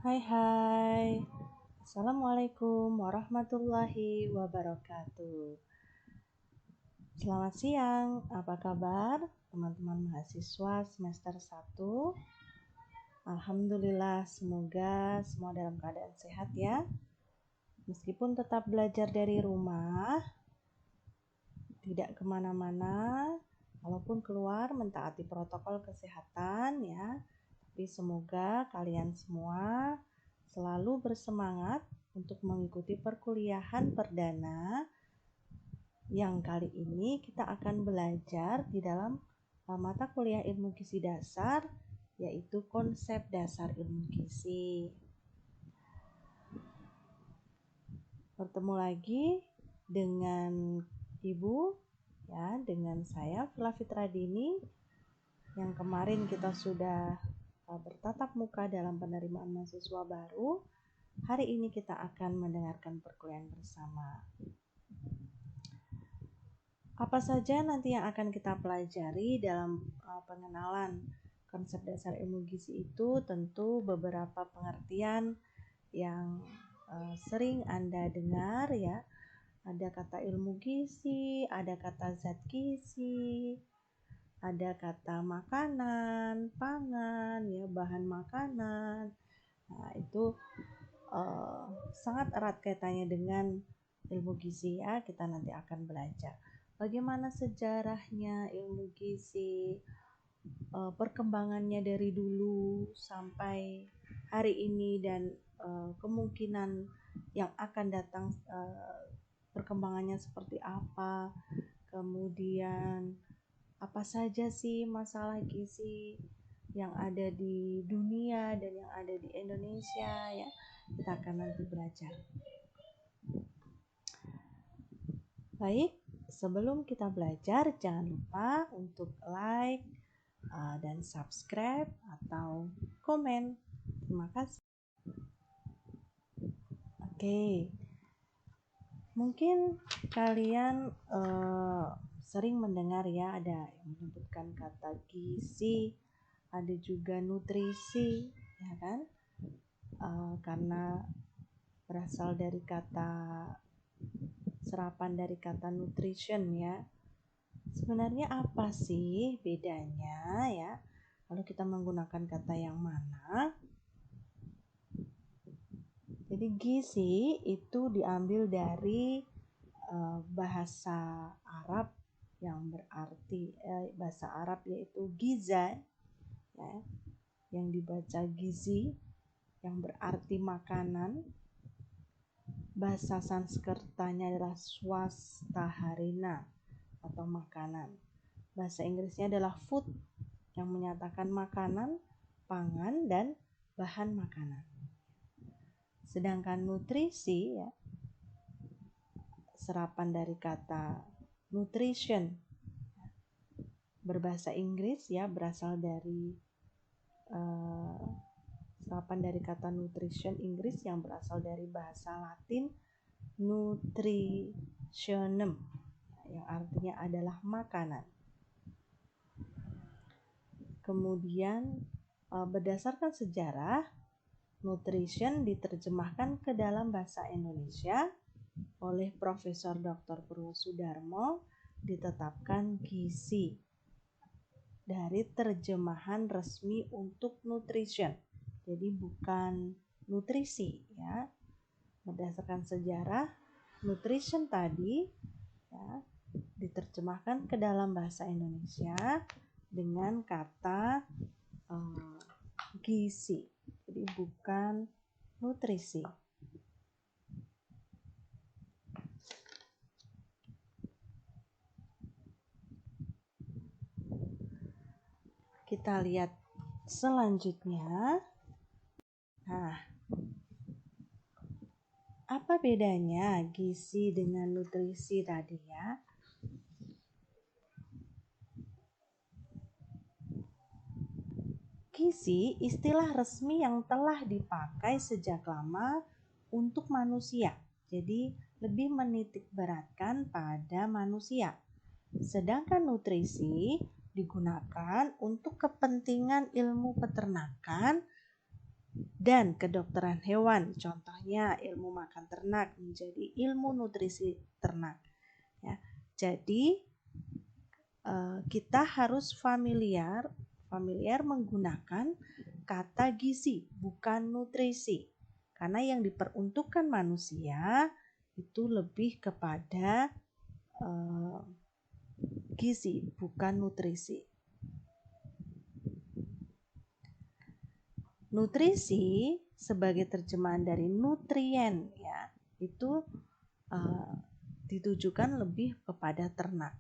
Hai, Assalamualaikum warahmatullahi wabarakatuh. Selamat siang, apa kabar teman-teman mahasiswa semester 1? Alhamdulillah, semoga semua dalam keadaan sehat ya. Meskipun tetap belajar dari rumah, tidak kemana-mana, walaupun keluar mentaati protokol kesehatan ya. Tapi semoga kalian semua selalu bersemangat untuk mengikuti perkuliahan perdana yang kali ini kita akan belajar di dalam mata kuliah ilmu gizi dasar, yaitu konsep dasar ilmu gizi. Bertemu lagi dengan Ibu ya, dengan saya Villa Fitradini, yang kemarin kita sudah bertatap muka dalam penerimaan mahasiswa baru. Hari ini kita akan mendengarkan perkuliahan bersama. Apa saja nanti yang akan kita pelajari dalam pengenalan konsep dasar ilmu gizi itu? Tentu beberapa pengertian yang sering Anda dengar ya. Ada kata ilmu gizi, ada kata zat gizi, ada kata makanan, pangan, ya, bahan makanan. Nah, itu sangat erat kaitannya dengan ilmu gizi ya. Kita nanti akan belajar bagaimana sejarahnya ilmu gizi, perkembangannya dari dulu sampai hari ini, dan kemungkinan yang akan datang perkembangannya seperti apa. Kemudian apa saja sih masalah gizi yang ada di dunia dan yang ada di Indonesia ya. Kita akan nanti belajar. Baik, sebelum kita belajar jangan lupa untuk like dan subscribe atau komen. Terima kasih. Oke. Mungkin kalian sering mendengar ya, ada yang menyebutkan kata gizi, ada juga nutrisi, ya kan? Karena berasal dari kata serapan dari kata nutrition ya. Sebenarnya apa sih bedanya ya kalau kita menggunakan kata yang mana? Jadi gizi itu diambil dari bahasa Arab yang berarti bahasa Arab yaitu giza ya, yang dibaca gizi yang berarti makanan. Bahasa Sanskertanya adalah swastaharina atau makanan. Bahasa Inggrisnya adalah food yang menyatakan makanan, pangan, dan bahan makanan. Sedangkan nutrisi ya, serapan dari kata nutrition berbahasa Inggris ya, berasal dari serapan dari kata nutrition Inggris yang berasal dari bahasa Latin nutritionem yang artinya adalah makanan. Kemudian berdasarkan sejarah, nutrition diterjemahkan ke dalam bahasa Indonesia oleh Profesor Dr. Purwosudarmo, ditetapkan gizi dari terjemahan resmi untuk nutrition. Jadi bukan nutrisi ya. Berdasarkan sejarah, nutrition tadi ya diterjemahkan ke dalam bahasa Indonesia dengan kata gizi. Jadi bukan nutrisi. Kita lihat selanjutnya. Nah, apa bedanya gizi dengan nutrisi tadi ya? Gizi istilah resmi yang telah dipakai sejak lama untuk manusia. Jadi lebih menitik beratkan pada manusia. Sedangkan nutrisi digunakan untuk kepentingan ilmu peternakan dan kedokteran hewan. Contohnya ilmu makan ternak menjadi ilmu nutrisi ternak. Ya, jadi kita harus familiar menggunakan kata gizi, bukan nutrisi. Karena yang diperuntukkan manusia itu lebih kepada gizi, bukan nutrisi. Nutrisi sebagai terjemahan dari nutrien, ya, itu ditujukan lebih kepada ternak.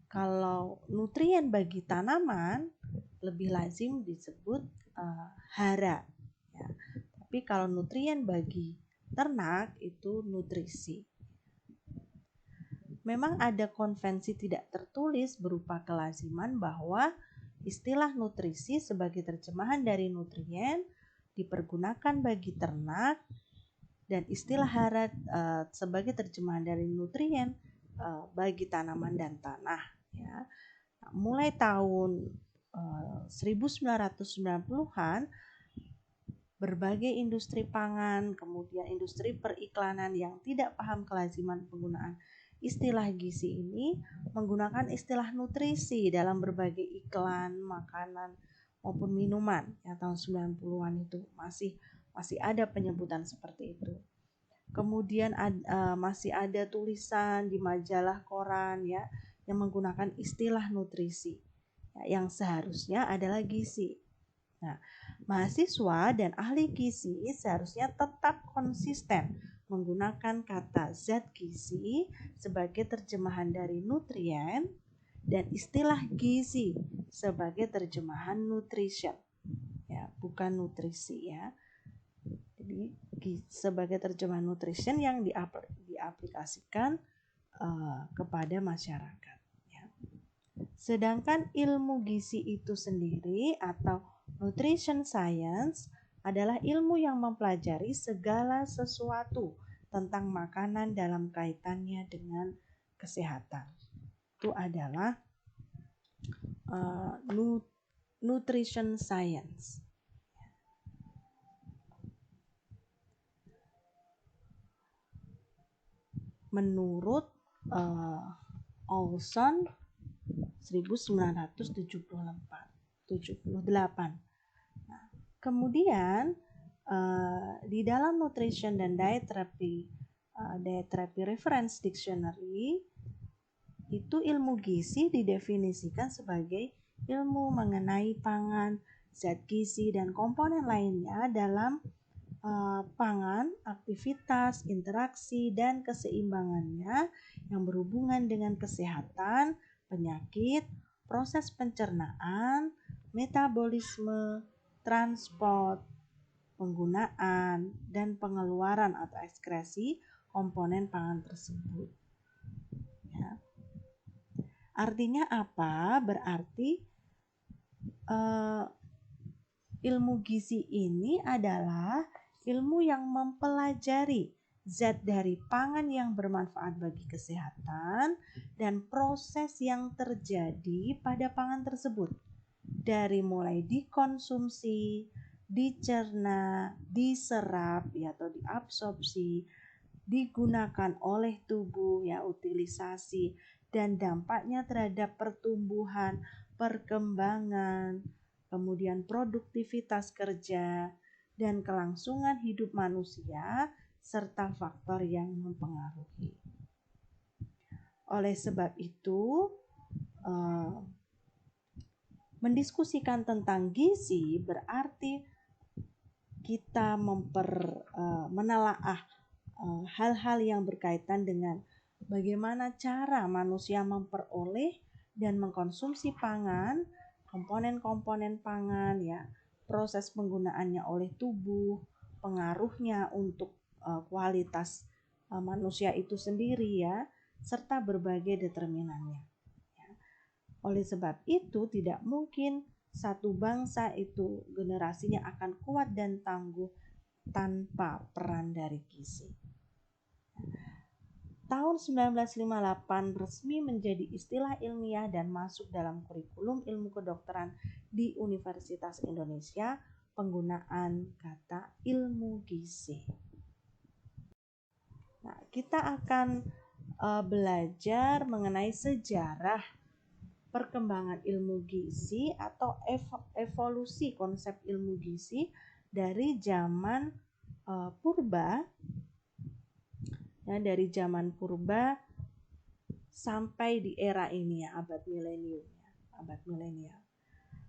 Kalau nutrien bagi tanaman lebih lazim disebut hara, ya. Tapi kalau nutrien bagi ternak itu nutrisi. Memang ada konvensi tidak tertulis berupa kelaziman bahwa istilah nutrisi sebagai terjemahan dari nutrien dipergunakan bagi ternak dan istilah hara sebagai terjemahan dari nutrien bagi tanaman dan tanah, ya. Nah, mulai tahun 1990-an berbagai industri pangan, kemudian industri periklanan yang tidak paham kelaziman penggunaan istilah gizi ini menggunakan istilah nutrisi dalam berbagai iklan makanan maupun minuman. Ya, tahun 90-an itu masih ada penyebutan seperti itu. Kemudian masih ada tulisan di majalah koran, ya, yang menggunakan istilah nutrisi, ya, yang seharusnya adalah gizi. Nah, mahasiswa dan ahli gizi seharusnya tetap konsisten menggunakan kata zat gizi sebagai terjemahan dari nutrien dan istilah gizi sebagai terjemahan nutrition, ya, bukan nutrisi, ya. Jadi sebagai terjemahan nutrition yang diaplikasikan kepada masyarakat, ya. Sedangkan ilmu gizi itu sendiri atau nutrition science adalah ilmu yang mempelajari segala sesuatu tentang makanan dalam kaitannya dengan kesehatan. Itu adalah nutrition science. Menurut Olson 1978. Nah, kemudian di dalam Nutrition dan Diet Therapy Reference Dictionary itu ilmu gizi didefinisikan sebagai ilmu mengenai pangan, zat gizi dan komponen lainnya dalam pangan, aktivitas, interaksi dan keseimbangannya yang berhubungan dengan kesehatan, penyakit, proses pencernaan, metabolisme, transport, penggunaan, dan pengeluaran atau ekskresi komponen pangan tersebut. Ya. Artinya apa? Berarti ilmu gizi ini adalah ilmu yang mempelajari zat dari pangan yang bermanfaat bagi kesehatan dan proses yang terjadi pada pangan tersebut, dari mulai dikonsumsi, dicerna, diserap, ya, atau diabsorpsi, digunakan oleh tubuh, ya, utilisasi, dan dampaknya terhadap pertumbuhan, perkembangan, kemudian produktivitas kerja, dan kelangsungan hidup manusia, serta faktor yang mempengaruhi. Oleh sebab itu, mendiskusikan tentang gizi berarti kita menelaah hal-hal yang berkaitan dengan bagaimana cara manusia memperoleh dan mengkonsumsi pangan, komponen-komponen pangan, ya, proses penggunaannya oleh tubuh, pengaruhnya untuk kualitas manusia itu sendiri, ya, serta berbagai determinannya. Ya. Oleh sebab itu tidak mungkin satu bangsa itu generasinya akan kuat dan tangguh tanpa peran dari gizi. tahun 1958 resmi menjadi istilah ilmiah dan masuk dalam kurikulum ilmu kedokteran di Universitas Indonesia, penggunaan kata ilmu gizi. Nah, kita akan belajar mengenai sejarah perkembangan ilmu gizi atau evolusi konsep ilmu gizi dari zaman purba, ya, dari zaman purba sampai di era ini ya, abad milenial.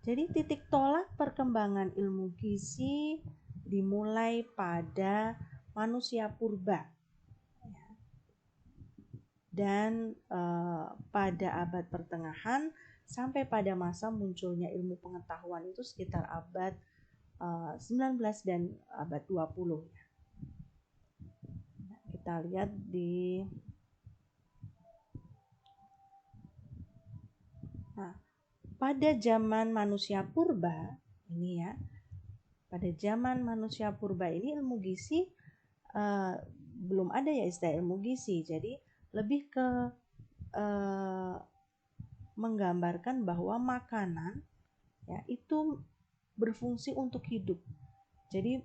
Jadi titik tolak perkembangan ilmu gizi dimulai pada manusia purba, ya. Dan pada abad pertengahan sampai pada masa munculnya ilmu pengetahuan itu sekitar abad 19 dan abad 20. Nah, kita lihat pada zaman manusia purba ini ya, pada zaman manusia purba ini ilmu gizi belum ada ya istilah ilmu gizi, jadi lebih ke menggambarkan bahwa makanan ya itu berfungsi untuk hidup. Jadi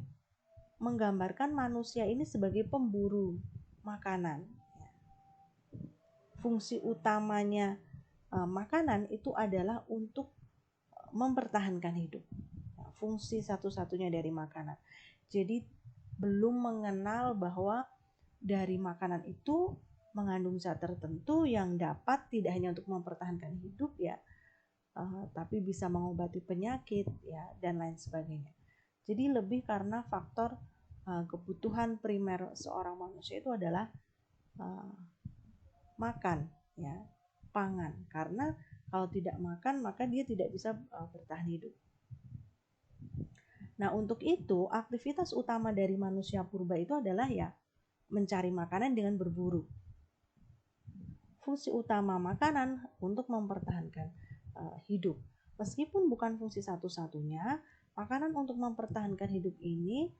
menggambarkan manusia ini sebagai pemburu makanan. Fungsi utamanya makanan itu adalah untuk mempertahankan hidup. Fungsi satu-satunya dari makanan. Jadi belum mengenal bahwa dari makanan itu mengandung zat tertentu yang dapat tidak hanya untuk mempertahankan hidup ya, tapi bisa mengobati penyakit ya dan lain sebagainya. Jadi lebih karena faktor kebutuhan primer seorang manusia itu adalah makan ya, pangan, karena kalau tidak makan maka dia tidak bisa bertahan hidup. Nah, untuk itu aktivitas utama dari manusia purba itu adalah ya mencari makanan dengan berburu. Fungsi utama makanan untuk mempertahankan hidup. Meskipun bukan fungsi satu-satunya, makanan untuk mempertahankan hidup ini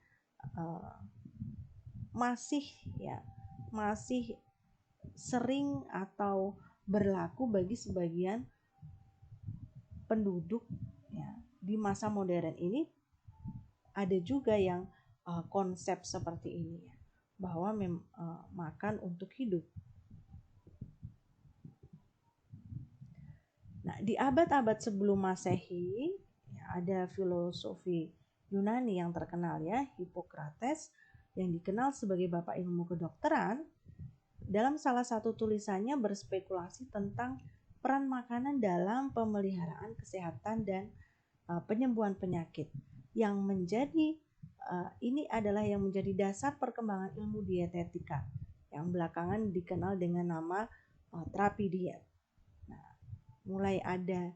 masih sering atau berlaku bagi sebagian penduduk ya. Di masa modern ini ada juga yang konsep seperti ini ya, bahwa makan untuk hidup. Nah, di abad-abad sebelum Masehi ya, ada filosofi Yunani yang terkenal ya, Hippocrates, yang dikenal sebagai bapak ilmu kedokteran. Dalam salah satu tulisannya berspekulasi tentang peran makanan dalam pemeliharaan kesehatan dan penyembuhan penyakit, yang menjadi ini adalah yang menjadi dasar perkembangan ilmu dietetika yang belakangan dikenal dengan nama terapi diet. Nah, mulai ada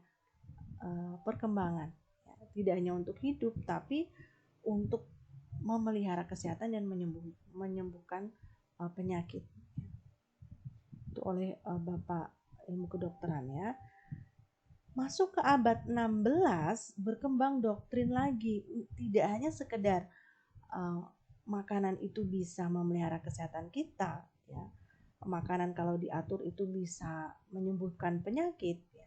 perkembangan ya, tidak hanya untuk hidup tapi untuk memelihara kesehatan dan menyembuhkan penyakit. Itu oleh bapak ilmu kedokteran ya. Masuk ke abad 16 berkembang doktrin lagi, tidak hanya sekedar makanan itu bisa memelihara kesehatan kita ya. Makanan kalau diatur itu bisa menyembuhkan penyakit ya.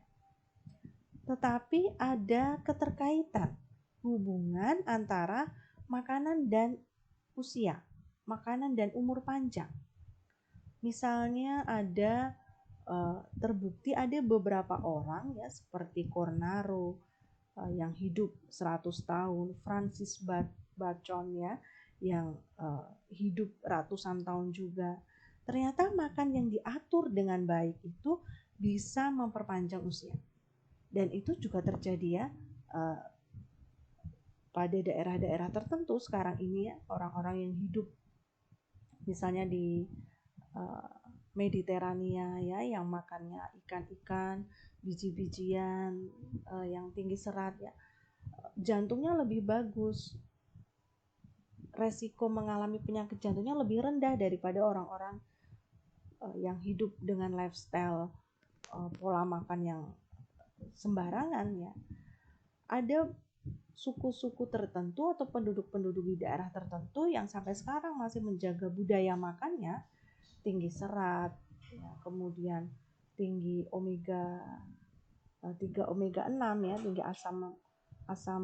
Tetapi ada keterkaitan hubungan antara makanan dan usia, makanan dan umur panjang. Misalnya ada terbukti ada beberapa orang ya seperti Cornaro yang hidup 100 tahun, Francis Bacon ya yang hidup ratusan tahun juga. Ternyata makan yang diatur dengan baik itu bisa memperpanjang usia. Dan itu juga terjadi ya pada daerah-daerah tertentu sekarang ini ya, orang-orang yang hidup misalnya di Mediterania ya, yang makannya ikan-ikan, biji-bijian yang tinggi serat ya, jantungnya lebih bagus, resiko mengalami penyakit jantungnya lebih rendah daripada orang-orang yang hidup dengan lifestyle pola makan yang sembarangan ya. Ada suku-suku tertentu atau penduduk-penduduk di daerah tertentu yang sampai sekarang masih menjaga budaya makannya tinggi serat, ya, kemudian tinggi omega 3 omega 6 ya, tinggi asam asam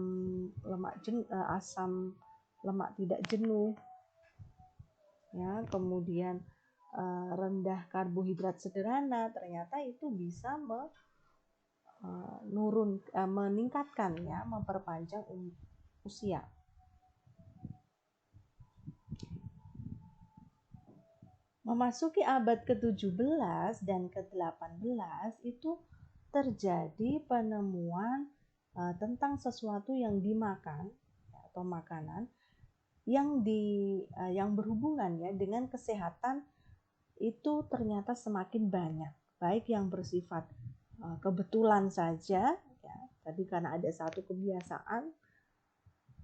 asam lemak tidak jenuh ya, kemudian rendah karbohidrat sederhana, ternyata itu bisa meningkatkan ya, memperpanjang usia. Memasuki abad ke-17 dan ke-18 itu terjadi penemuan tentang sesuatu yang dimakan atau makanan yang berhubungan ya dengan kesehatan itu ternyata semakin banyak, baik yang bersifat kebetulan saja ya, tadi karena ada satu kebiasaan,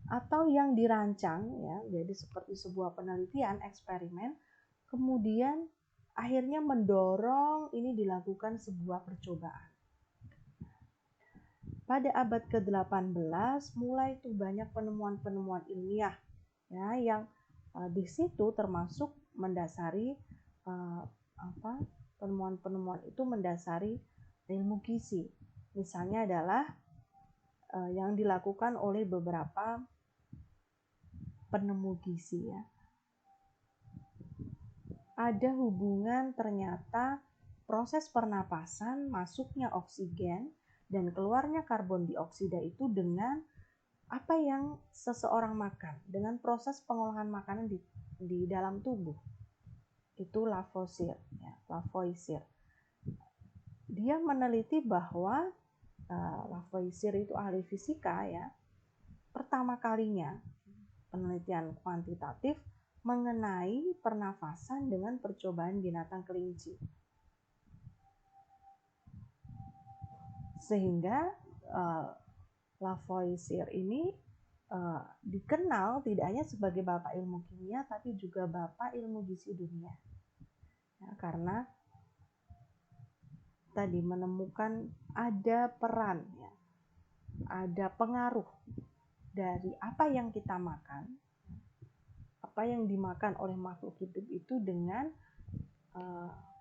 atau yang dirancang ya, jadi seperti sebuah penelitian eksperimen, kemudian akhirnya mendorong ini dilakukan sebuah percobaan. Pada abad ke-18 mulai tuh banyak penemuan-penemuan ilmiah ya, yang di situ termasuk mendasari penemuan-penemuan itu mendasari ilmu gizi. Misalnya adalah yang dilakukan oleh beberapa penemu gizi ya. Ada hubungan ternyata proses pernapasan, masuknya oksigen dan keluarnya karbon dioksida itu dengan apa yang seseorang makan, dengan proses pengolahan makanan di dalam tubuh. Itu Lavoisier ya, Lavoisier. Dia meneliti bahwa Lavoisier itu ahli fisika ya, pertama kalinya penelitian kuantitatif mengenai pernafasan dengan percobaan binatang kelinci. Sehingga Lavoisier ini dikenal tidak hanya sebagai bapak ilmu kimia, tapi juga bapak ilmu gizi dunia. Ya, karena tadi menemukan ada peran, ya, ada pengaruh dari apa yang kita makan, apa yang dimakan oleh makhluk hidup itu dengan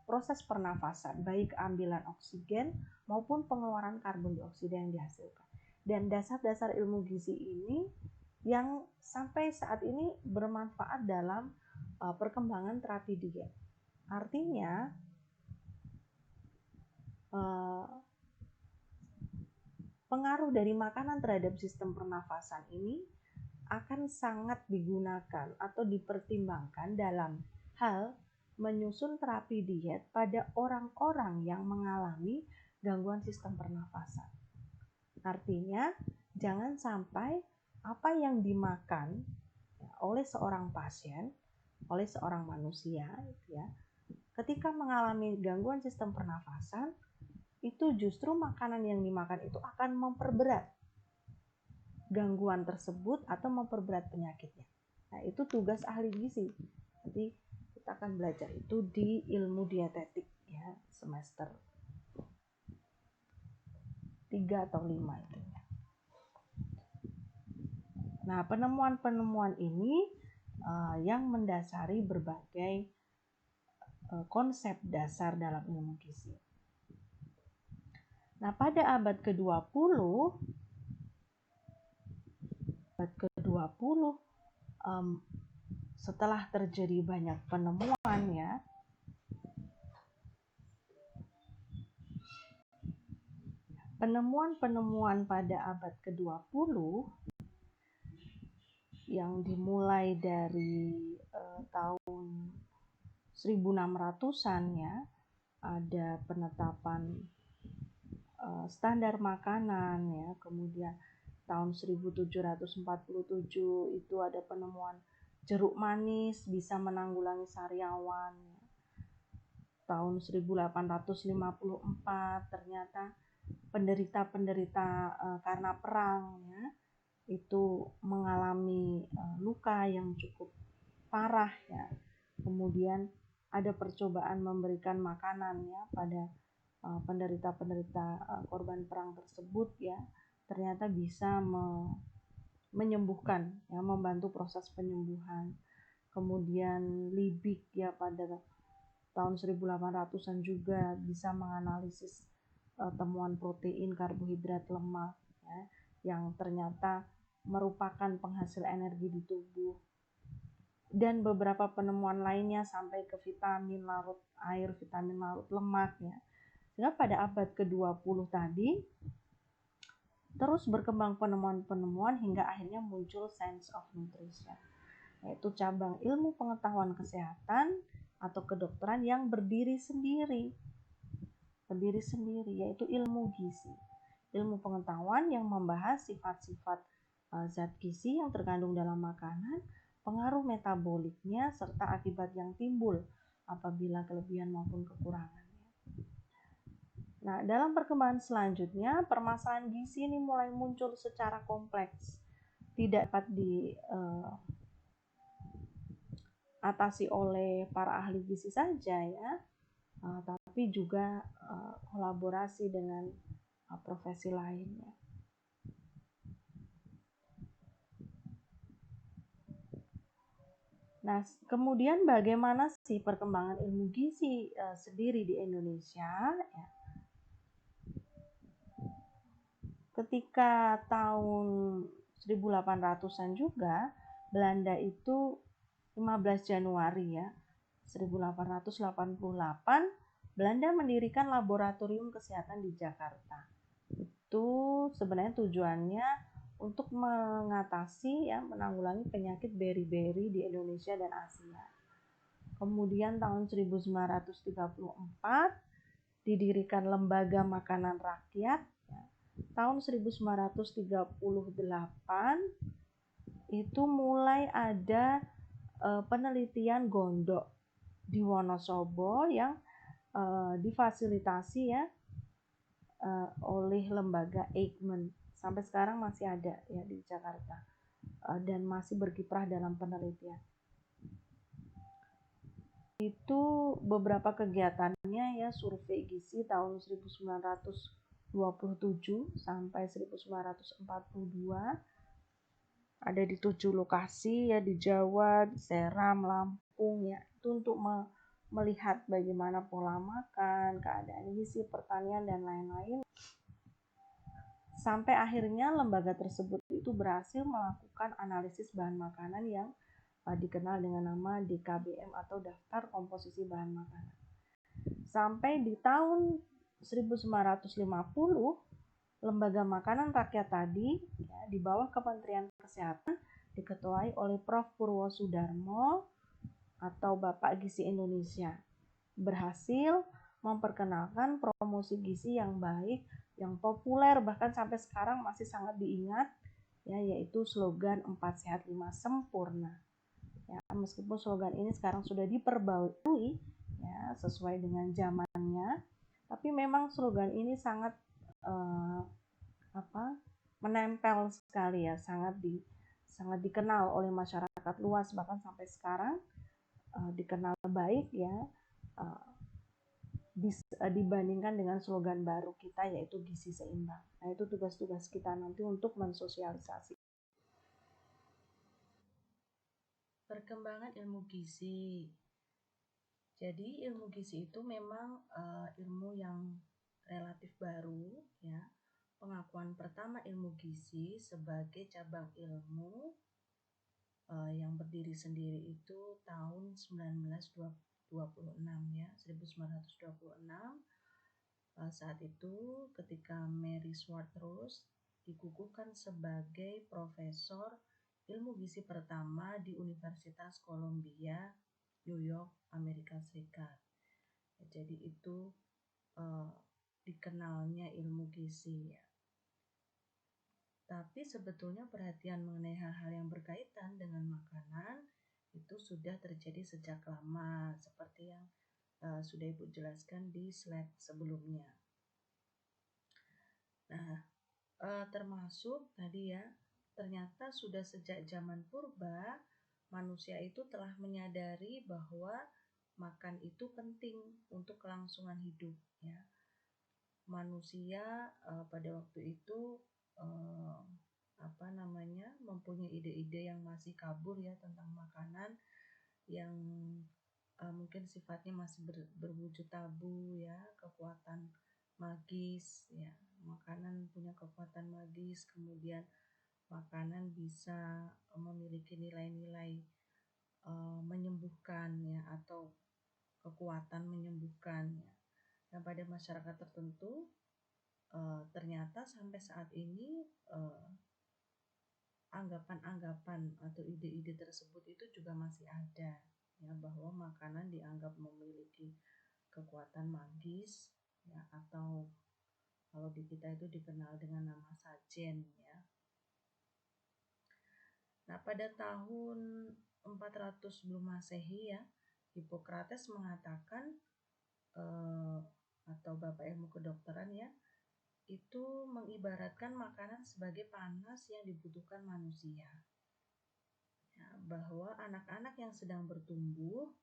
proses pernafasan, baik ambilan oksigen maupun pengeluaran karbon dioksida yang dihasilkan. Dan dasar-dasar ilmu gizi ini yang sampai saat ini bermanfaat dalam perkembangan terapi diet. Artinya pengaruh dari makanan terhadap sistem pernafasan ini akan sangat digunakan atau dipertimbangkan dalam hal menyusun terapi diet pada orang-orang yang mengalami gangguan sistem pernafasan. Artinya, jangan sampai apa yang dimakan oleh seorang pasien, oleh seorang manusia, ya, ketika mengalami gangguan sistem pernafasan, itu justru makanan yang dimakan itu akan memperberat gangguan tersebut atau memperberat penyakitnya. Nah, itu tugas ahli gizi. Nanti kita akan belajar itu di ilmu dietetik ya, semester 3 atau 5 itu. Nah, penemuan-penemuan ini yang mendasari berbagai konsep dasar dalam ilmu gizi. Nah, pada abad ke-20 setelah terjadi banyak penemuan ya, penemuan-penemuan pada abad ke-20 yang dimulai dari tahun 1600-an ya, ada penetapan standar makanan ya, kemudian tahun 1747 itu ada penemuan jeruk manis bisa menanggulangi sariawan. Tahun 1854 ternyata penderita-penderita karena perang ya, itu mengalami luka yang cukup parah ya. Kemudian ada percobaan memberikan makanan ya pada penderita-penderita korban perang tersebut ya, ternyata bisa menyembuhkan ya, membantu proses penyembuhan. Kemudian Liebig ya, pada tahun 1800-an juga bisa menganalisis temuan protein, karbohidrat, lemak ya, yang ternyata merupakan penghasil energi di tubuh, dan beberapa penemuan lainnya sampai ke vitamin larut air, vitamin larut lemak ya. Sehingga pada abad ke-20 tadi terus berkembang penemuan-penemuan hingga akhirnya muncul Science of Nutrition, yaitu cabang ilmu pengetahuan kesehatan atau kedokteran yang berdiri sendiri, yaitu ilmu gizi. Ilmu pengetahuan yang membahas sifat-sifat zat gizi yang terkandung dalam makanan, pengaruh metaboliknya, serta akibat yang timbul apabila kelebihan maupun kekurangannya. Nah, dalam perkembangan selanjutnya, permasalahan gizi ini mulai muncul secara kompleks. Tidak dapat diatasi oleh para ahli gizi saja ya, tapi juga kolaborasi dengan profesi lainnya. Nah, kemudian bagaimana sih perkembangan ilmu gizi sendiri di Indonesia? Ya. Ketika tahun 1800-an juga, Belanda itu 15 Januari ya, 1888, Belanda mendirikan laboratorium kesehatan di Jakarta. Itu sebenarnya tujuannya untuk mengatasi ya, menanggulangi penyakit beri-beri di Indonesia dan Asia. Kemudian tahun 1934 didirikan Lembaga Makanan Rakyat. Tahun 1938 itu mulai ada penelitian gondok di Wonosobo yang difasilitasi ya oleh lembaga Eijkman. Sampai sekarang masih ada ya di Jakarta dan masih berkiprah dalam penelitian. Itu beberapa kegiatannya ya, survei gizi tahun 1927 sampai 1942, ada di 7 lokasi ya, di Jawa, di Seram, Lampung ya, itu untuk melihat bagaimana pola makan, keadaan gizi, pertanian dan lain-lain. Sampai akhirnya lembaga tersebut itu berhasil melakukan analisis bahan makanan yang dikenal dengan nama DKBM atau Daftar Komposisi Bahan Makanan. Sampai di tahun 1950, Lembaga Makanan Rakyat tadi ya, di bawah Kementerian Kesehatan diketuai oleh Prof. Purwosudarmo atau Bapak Gizi Indonesia, berhasil memperkenalkan promosi gizi yang baik, yang populer, bahkan sampai sekarang masih sangat diingat ya, yaitu slogan 4 Sehat 5 Sempurna. Ya, meskipun slogan ini sekarang sudah diperbarui ya, sesuai dengan zamannya, tapi memang slogan ini sangat menempel sekali ya, sangat dikenal oleh masyarakat luas, bahkan sampai sekarang dikenal baik ya, dibandingkan dengan slogan baru kita yaitu gizi seimbang. Nah, itu tugas-tugas kita nanti untuk mensosialisasi. Perkembangan ilmu gizi. Jadi ilmu gizi itu memang ilmu yang relatif baru ya. Pengakuan pertama ilmu gizi sebagai cabang ilmu yang berdiri sendiri itu tahun 1926 ya, 1926. Saat itu ketika Mary Swarthouse dikukuhkan sebagai profesor ilmu gizi pertama di Universitas Columbia, New York, Amerika Serikat. Jadi itu dikenalnya ilmu gizi ya. Tapi sebetulnya perhatian mengenai hal-hal yang berkaitan dengan makanan itu sudah terjadi sejak lama, seperti yang sudah Ibu jelaskan di slide sebelumnya. Nah, termasuk tadi ya, ternyata sudah sejak zaman purba manusia itu telah menyadari bahwa makan itu penting untuk kelangsungan hidup ya. Manusia pada waktu itu mempunyai ide-ide yang masih kabur ya tentang makanan, yang mungkin sifatnya masih berwujud tabu ya, kekuatan magis ya, makanan punya kekuatan magis, kemudian makanan bisa memiliki nilai-nilai menyembuhkan ya, atau kekuatan menyembuhkan ya. Nah, pada masyarakat tertentu ternyata sampai saat ini anggapan-anggapan atau ide-ide tersebut itu juga masih ada ya, bahwa makanan dianggap memiliki kekuatan magis ya, atau kalau di kita itu dikenal dengan nama sajen ya. Nah, pada tahun 400 sebelum Masehi ya, Hippocrates mengatakan atau Bapak Ilmu Kedokteran ya, itu mengibaratkan makanan sebagai panas yang dibutuhkan manusia. Ya, bahwa anak-anak yang sedang bertumbuh,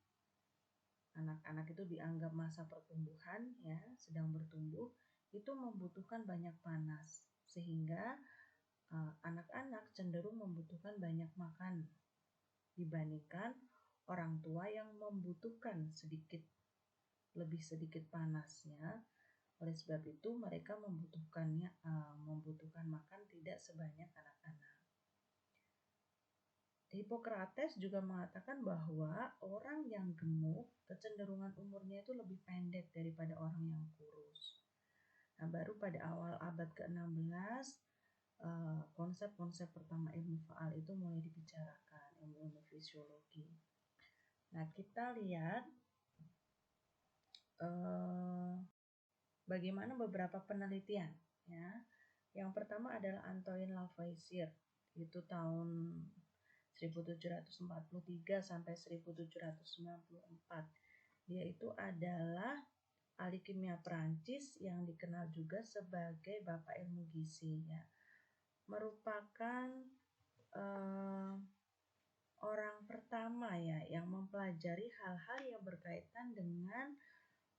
anak-anak itu dianggap masa pertumbuhan ya, sedang bertumbuh, itu membutuhkan banyak panas, sehingga anak-anak cenderung membutuhkan banyak makan dibandingkan orang tua yang membutuhkan lebih sedikit panasnya. Oleh sebab itu mereka membutuhkan makan tidak sebanyak anak-anak. Hippocrates juga mengatakan bahwa orang yang gemuk kecenderungan umurnya itu lebih pendek daripada orang yang kurus. Nah, baru pada awal abad ke-16 konsep-konsep pertama ilmu faal itu mulai dibicarakan, ilmu fisiologi. Nah, kita lihat bagaimana beberapa penelitian ya. Yang pertama adalah Antoine Lavoisier, itu tahun 1743 sampai 1794. Dia itu adalah ahli kimia Prancis yang dikenal juga sebagai Bapak Ilmu Gizi ya. Merupakan orang pertama ya yang mempelajari hal-hal yang berkaitan dengan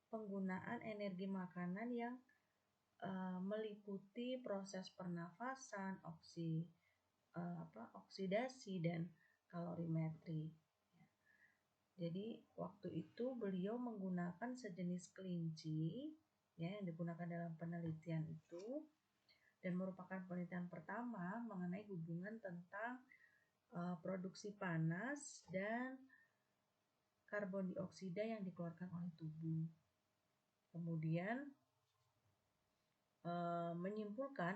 penggunaan energi makanan yang meliputi proses pernafasan, oksidasi dan kalorimetri. Jadi waktu itu beliau menggunakan sejenis kelinci ya, yang digunakan dalam penelitian itu, dan merupakan penelitian pertama mengenai hubungan tentang produksi panas dan karbon dioksida yang dikeluarkan oleh tubuh. Kemudian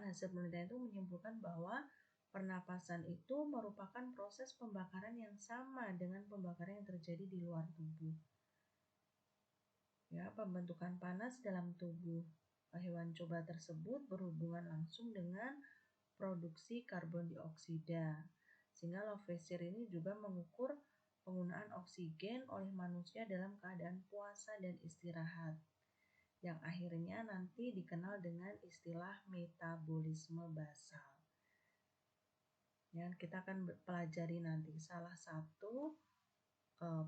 hasil penelitian itu menyimpulkan bahwa pernapasan itu merupakan proses pembakaran yang sama dengan pembakaran yang terjadi di luar tubuh. Ya, pembentukan panas dalam tubuh hewan coba tersebut berhubungan langsung dengan produksi karbon dioksida. Sehingga Lavoisier ini juga mengukur penggunaan oksigen oleh manusia dalam keadaan puasa dan istirahat, yang akhirnya nanti dikenal dengan istilah metabolisme basal. Ya, kita akan pelajari nanti salah satu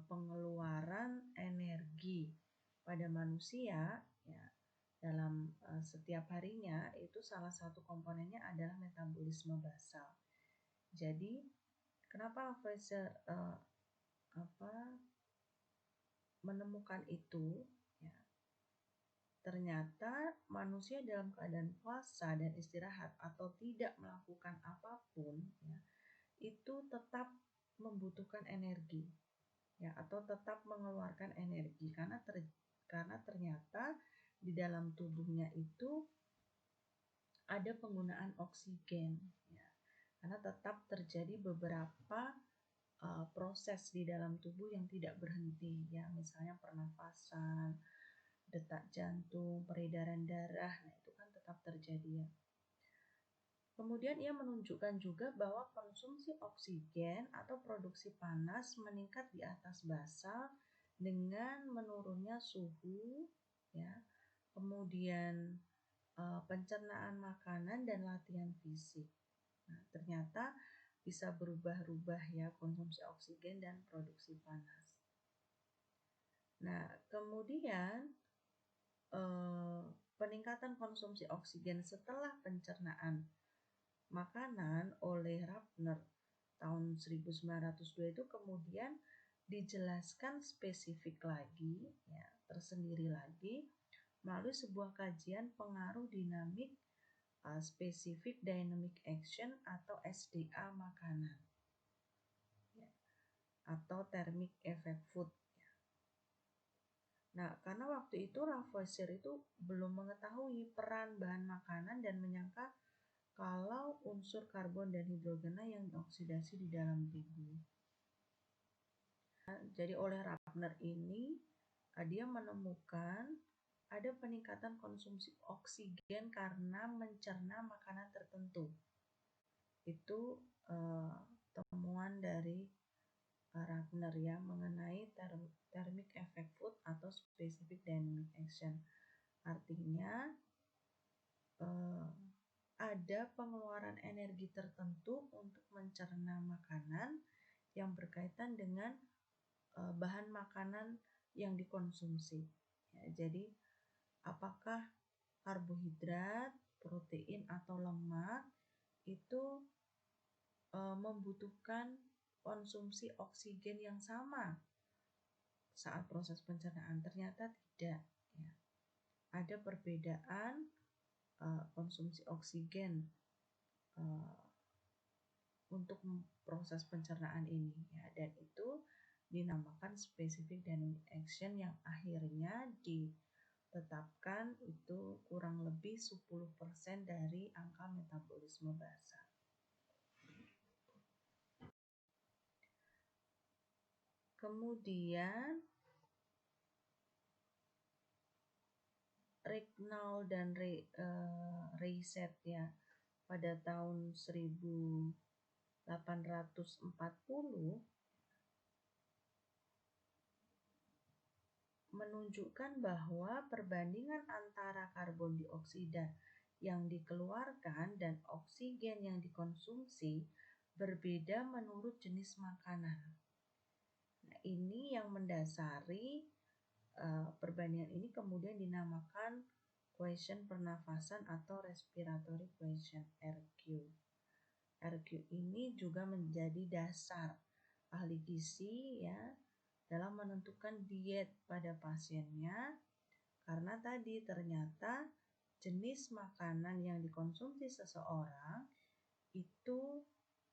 pengeluaran energi pada manusia ya, dalam setiap harinya, itu salah satu komponennya adalah metabolisme basal. Jadi kenapa Lavoisier menemukan itu ya, ternyata manusia dalam keadaan puasa dan istirahat atau tidak melakukan apapun ya, itu tetap membutuhkan energi ya, atau tetap mengeluarkan energi karena ternyata di dalam tubuhnya itu ada penggunaan oksigen ya, karena tetap terjadi beberapa proses di dalam tubuh yang tidak berhenti ya, misalnya pernafasan, detak jantung, peredaran darah, nah itu kan tetap terjadi ya. Kemudian ia menunjukkan juga bahwa konsumsi oksigen atau produksi panas meningkat di atas basal dengan menurunnya suhu ya, kemudian pencernaan makanan dan latihan fisik. Nah, ternyata bisa berubah-ubah ya konsumsi oksigen dan produksi panas. Nah, kemudian peningkatan konsumsi oksigen setelah pencernaan makanan oleh Rappner tahun 1902 itu kemudian dijelaskan spesifik lagi, ya, tersendiri lagi melalui sebuah kajian pengaruh dinamik Specific Dynamic Action atau SDA makanan, ya, atau Thermic Effect Food. Ya. Nah, karena waktu itu Lavoisier itu belum mengetahui peran bahan makanan dan menyangka kalau unsur karbon dan hidrogennya yang dioksidasi di dalam tubuh. Jadi oleh Rapner ini dia menemukan ada peningkatan konsumsi oksigen karena mencerna makanan tertentu. Itu temuan dari Rapner ya mengenai thermic effect food atau specific dynamic action. Artinya ada pengeluaran energi tertentu untuk mencerna makanan yang berkaitan dengan bahan makanan yang dikonsumsi. Ya, jadi apakah karbohidrat, protein atau lemak itu membutuhkan konsumsi oksigen yang sama saat proses pencernaan? Ternyata tidak. Ya. Ada perbedaan konsumsi oksigen untuk proses pencernaan ini, ya, dan itu dinamakan specific dynamic action yang akhirnya ditetapkan itu kurang lebih 10% dari angka metabolisme basal. Kemudian Ricknell dan Reiset ya pada tahun 1840 menunjukkan bahwa perbandingan antara karbon dioksida yang dikeluarkan dan oksigen yang dikonsumsi berbeda menurut jenis makanan. Nah, ini yang mendasari perbandingan ini kemudian dinamakan question pernafasan atau respiratory question RQ. RQ ini juga menjadi dasar ahli gizi ya dalam menentukan diet pada pasiennya karena tadi ternyata jenis makanan yang dikonsumsi seseorang itu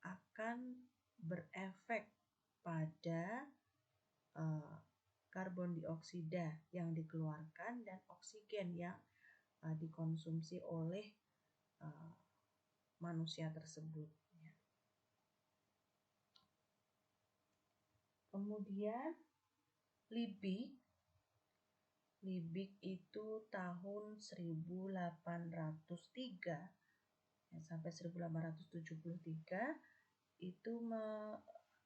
akan berefek pada karbon dioksida yang dikeluarkan dan oksigen yang dikonsumsi oleh manusia tersebut. Kemudian Liebig itu tahun 1803 ya, sampai 1873 itu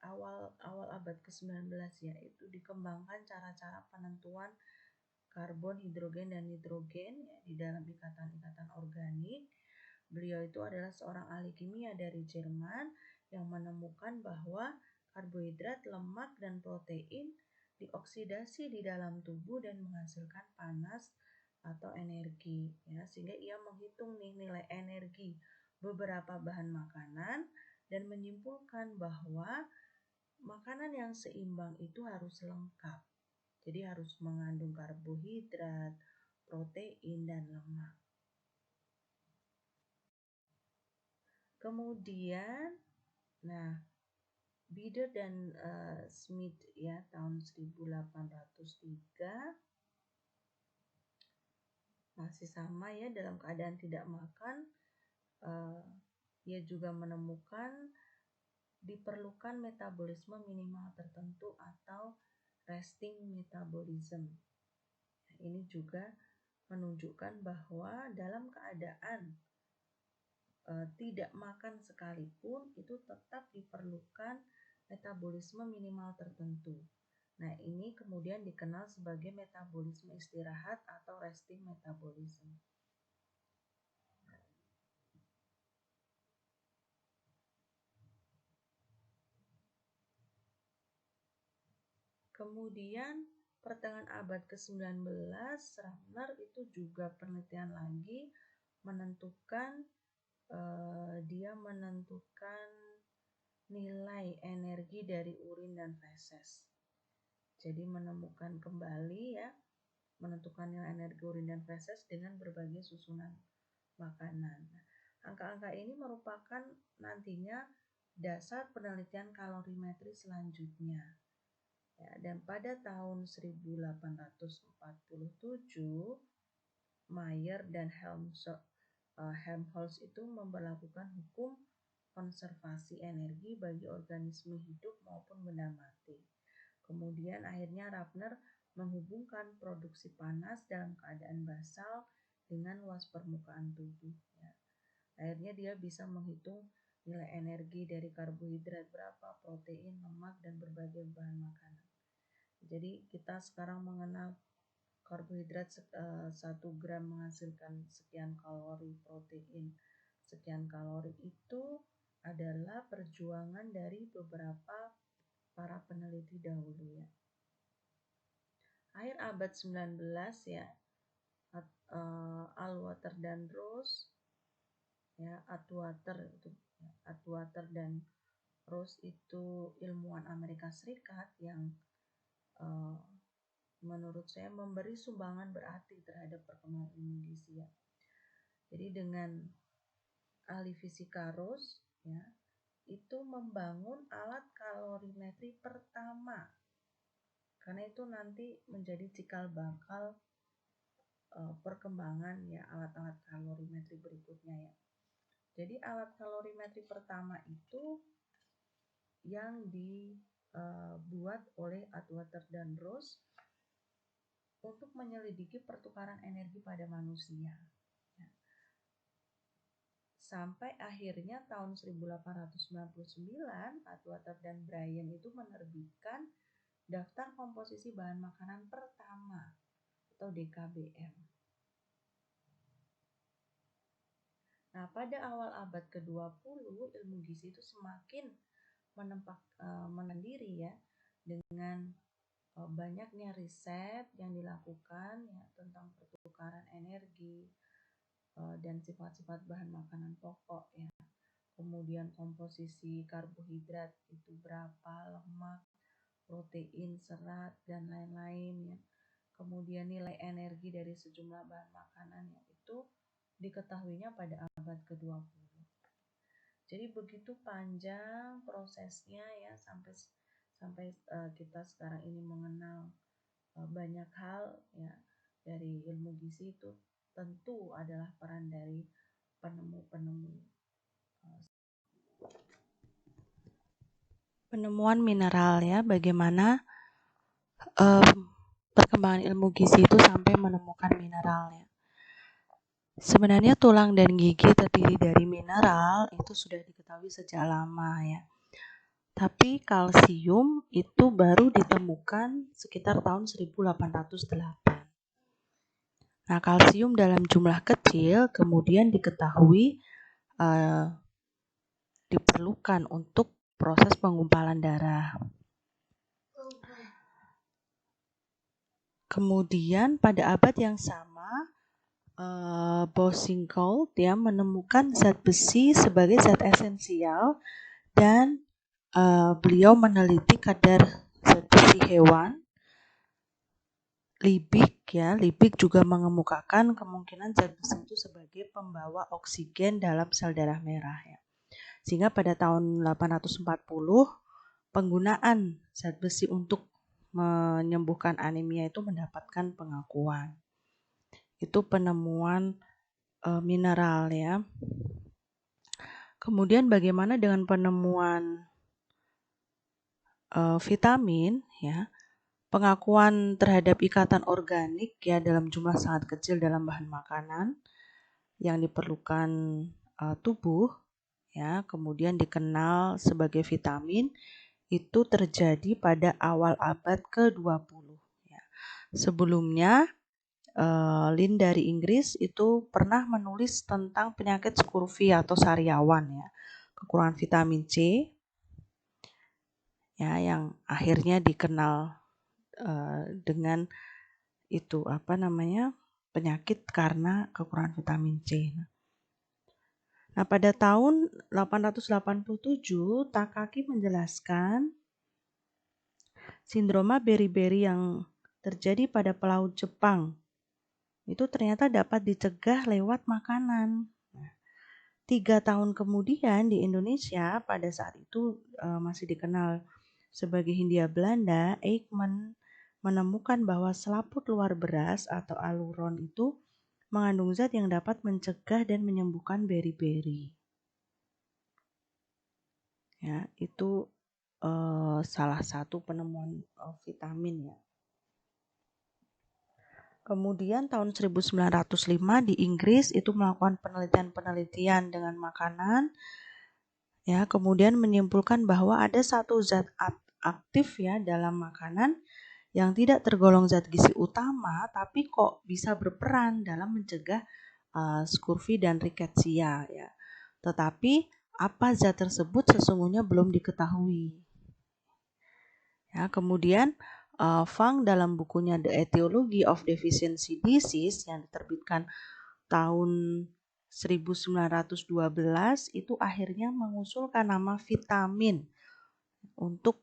awal abad ke-19 ya, itu dikembangkan cara-cara penentuan karbon, hidrogen dan nitrogen ya, di dalam ikatan-ikatan organik. Beliau itu adalah seorang ahli kimia dari Jerman yang menemukan bahwa karbohidrat, lemak dan protein dioksidasi di dalam tubuh dan menghasilkan panas atau energi ya, sehingga ia menghitung nilai energi beberapa bahan makanan dan menyimpulkan bahwa makanan yang seimbang itu harus lengkap. Jadi harus mengandung karbohidrat, protein dan lemak. Kemudian Bieder dan Smith ya tahun 1803 masih sama ya, dalam keadaan tidak makan dia juga menemukan diperlukan metabolisme minimal tertentu atau resting metabolism. Ini juga menunjukkan bahwa dalam keadaan tidak makan sekalipun itu tetap diperlukan metabolisme minimal tertentu. Nah, ini kemudian dikenal sebagai metabolisme istirahat atau resting metabolism. Kemudian pertengahan abad ke-19, Rapner itu juga penelitian lagi menentukan dia menentukan nilai energi dari urin dan feses. Jadi menemukan kembali ya, menentukan nilai energi urin dan feses dengan berbagai susunan makanan. Angka-angka ini merupakan nantinya dasar penelitian kalorimetri selanjutnya. Ya, dan pada tahun 1847, Mayer dan Helmholtz itu memberlakukan hukum konservasi energi bagi organisme hidup maupun benda mati. Kemudian akhirnya Rapner menghubungkan produksi panas dalam keadaan basal dengan luas permukaan tubuh. Ya. Akhirnya dia bisa menghitung nilai energi dari karbohidrat berapa, protein, lemak, dan berbagai bahan makanan. Jadi kita sekarang mengenal karbohidrat 1 gram menghasilkan sekian kalori, protein sekian kalori, itu adalah perjuangan dari beberapa para peneliti dahulu ya. Akhir abad 19 ya, Atwater dan Rose ya, Atwater dan Rose itu ilmuwan Amerika Serikat yang menurut saya memberi sumbangan berarti terhadap perkembangan ilmu gizi ya. Jadi dengan ahli fisika Rose ya, itu membangun alat kalorimetri pertama, karena itu nanti menjadi cikal bakal perkembangan ya alat-alat kalorimetri berikutnya ya. Jadi alat kalorimetri pertama itu yang dibuat oleh Atwater dan Rose untuk menyelidiki pertukaran energi pada manusia. Ya. Sampai akhirnya tahun 1899 Atwater dan Bryan itu menerbitkan daftar komposisi bahan makanan pertama atau DKBM. Nah, pada awal abad ke-20 ilmu gizi itu semakin menendiri ya, dengan banyaknya riset yang dilakukan ya tentang pertukaran energi dan sifat-sifat bahan makanan pokok ya. Kemudian komposisi karbohidrat itu berapa, lemak, protein, serat, dan lain-lain ya. Kemudian nilai energi dari sejumlah bahan makanan ya, itu diketahuinya pada abad ke-20. Jadi begitu panjang prosesnya ya sampai kita sekarang ini mengenal banyak hal ya dari ilmu gizi. Itu tentu adalah peran dari penemuan mineral ya, bagaimana perkembangan ilmu gizi itu sampai menemukan mineral ya. Sebenarnya tulang dan gigi terdiri dari mineral itu sudah diketahui sejak lama ya. Tapi kalsium itu baru ditemukan sekitar tahun 1808. Nah, kalsium dalam jumlah kecil kemudian diketahui diperlukan untuk proses penggumpalan darah. Kemudian pada abad yang sama Boussingault dia menemukan zat besi sebagai zat esensial dan beliau meneliti kadar zat besi hewan. Liebig juga mengemukakan kemungkinan zat besi itu sebagai pembawa oksigen dalam sel darah merah ya. Sehingga pada tahun 840 penggunaan zat besi untuk menyembuhkan anemia itu mendapatkan pengakuan. Itu penemuan mineral ya. Kemudian bagaimana dengan penemuan vitamin ya? Pengakuan terhadap ikatan organik ya dalam jumlah sangat kecil dalam bahan makanan yang diperlukan tubuh ya, kemudian dikenal sebagai vitamin, itu terjadi pada awal abad ke-20 ya. Sebelumnya Lin dari Inggris itu pernah menulis tentang penyakit scurvy atau sariawan ya, kekurangan vitamin C ya, yang akhirnya dikenal dengan itu penyakit karena kekurangan vitamin C. Nah, pada tahun 887 Takaki menjelaskan sindroma beriberi yang terjadi pada pelaut Jepang itu ternyata dapat dicegah lewat makanan. 3 tahun kemudian di Indonesia pada saat itu masih dikenal sebagai Hindia Belanda, Ekman menemukan bahwa selaput luar beras atau aluron itu mengandung zat yang dapat mencegah dan menyembuhkan beri-beri. Ya, itu salah satu penemuan vitamin ya. Kemudian tahun 1905 di Inggris itu melakukan penelitian dengan makanan ya, kemudian menyimpulkan bahwa ada satu zat aktif ya dalam makanan yang tidak tergolong zat gizi utama tapi kok bisa berperan dalam mencegah scurvy dan rickettsia ya. Tetapi apa zat tersebut sesungguhnya belum diketahui. Ya, kemudian Fang dalam bukunya The Etiology of Deficiency Disease yang diterbitkan tahun 1912 itu akhirnya mengusulkan nama vitamin untuk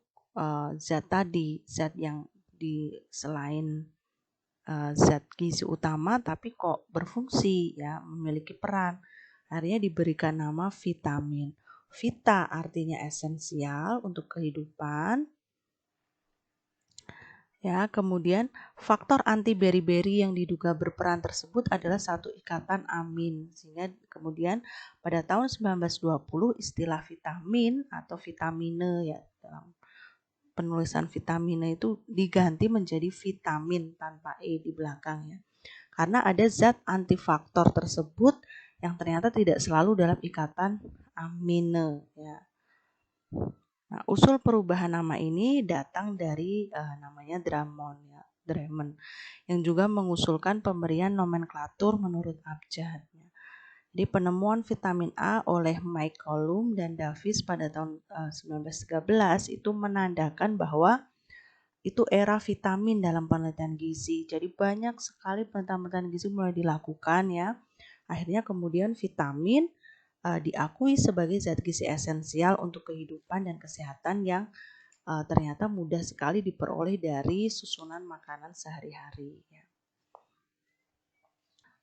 zat tadi, zat yang selain zat gizi utama tapi kok berfungsi ya, memiliki peran. Akhirnya diberikan nama vitamin. Vita artinya esensial untuk kehidupan. Ya, kemudian faktor anti beri-beri yang diduga berperan tersebut adalah satu ikatan amin. Sehingga kemudian pada tahun 1920 istilah vitamin atau vitamine ya dalam penulisan vitamine itu diganti menjadi vitamin tanpa E di belakangnya. Karena ada zat antifaktor tersebut yang ternyata tidak selalu dalam ikatan amine ya. Nah, usul perubahan nama ini datang dari namanya Drummond ya, Drummond yang juga mengusulkan pemberian nomenklatur menurut abjad. Ya. Jadi penemuan vitamin A oleh McCollum dan Davis pada tahun 1913 itu menandakan bahwa itu era vitamin dalam penelitian gizi. Jadi banyak sekali penelitian gizi mulai dilakukan ya. Akhirnya kemudian vitamin diakui sebagai zat gizi esensial untuk kehidupan dan kesehatan yang ternyata mudah sekali diperoleh dari susunan makanan sehari-hari. Ya.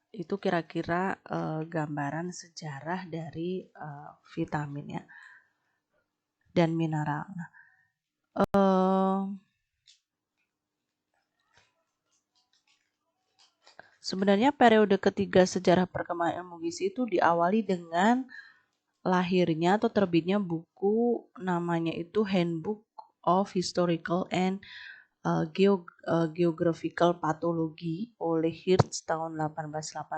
Itu kira-kira gambaran sejarah dari vitamin ya dan mineral. Nah, sebenarnya periode ketiga sejarah perkembangan ilmu gizi itu diawali dengan lahirnya atau terbitnya buku namanya itu Handbook of Historical and Geographical Pathology oleh Hirsch tahun 1885.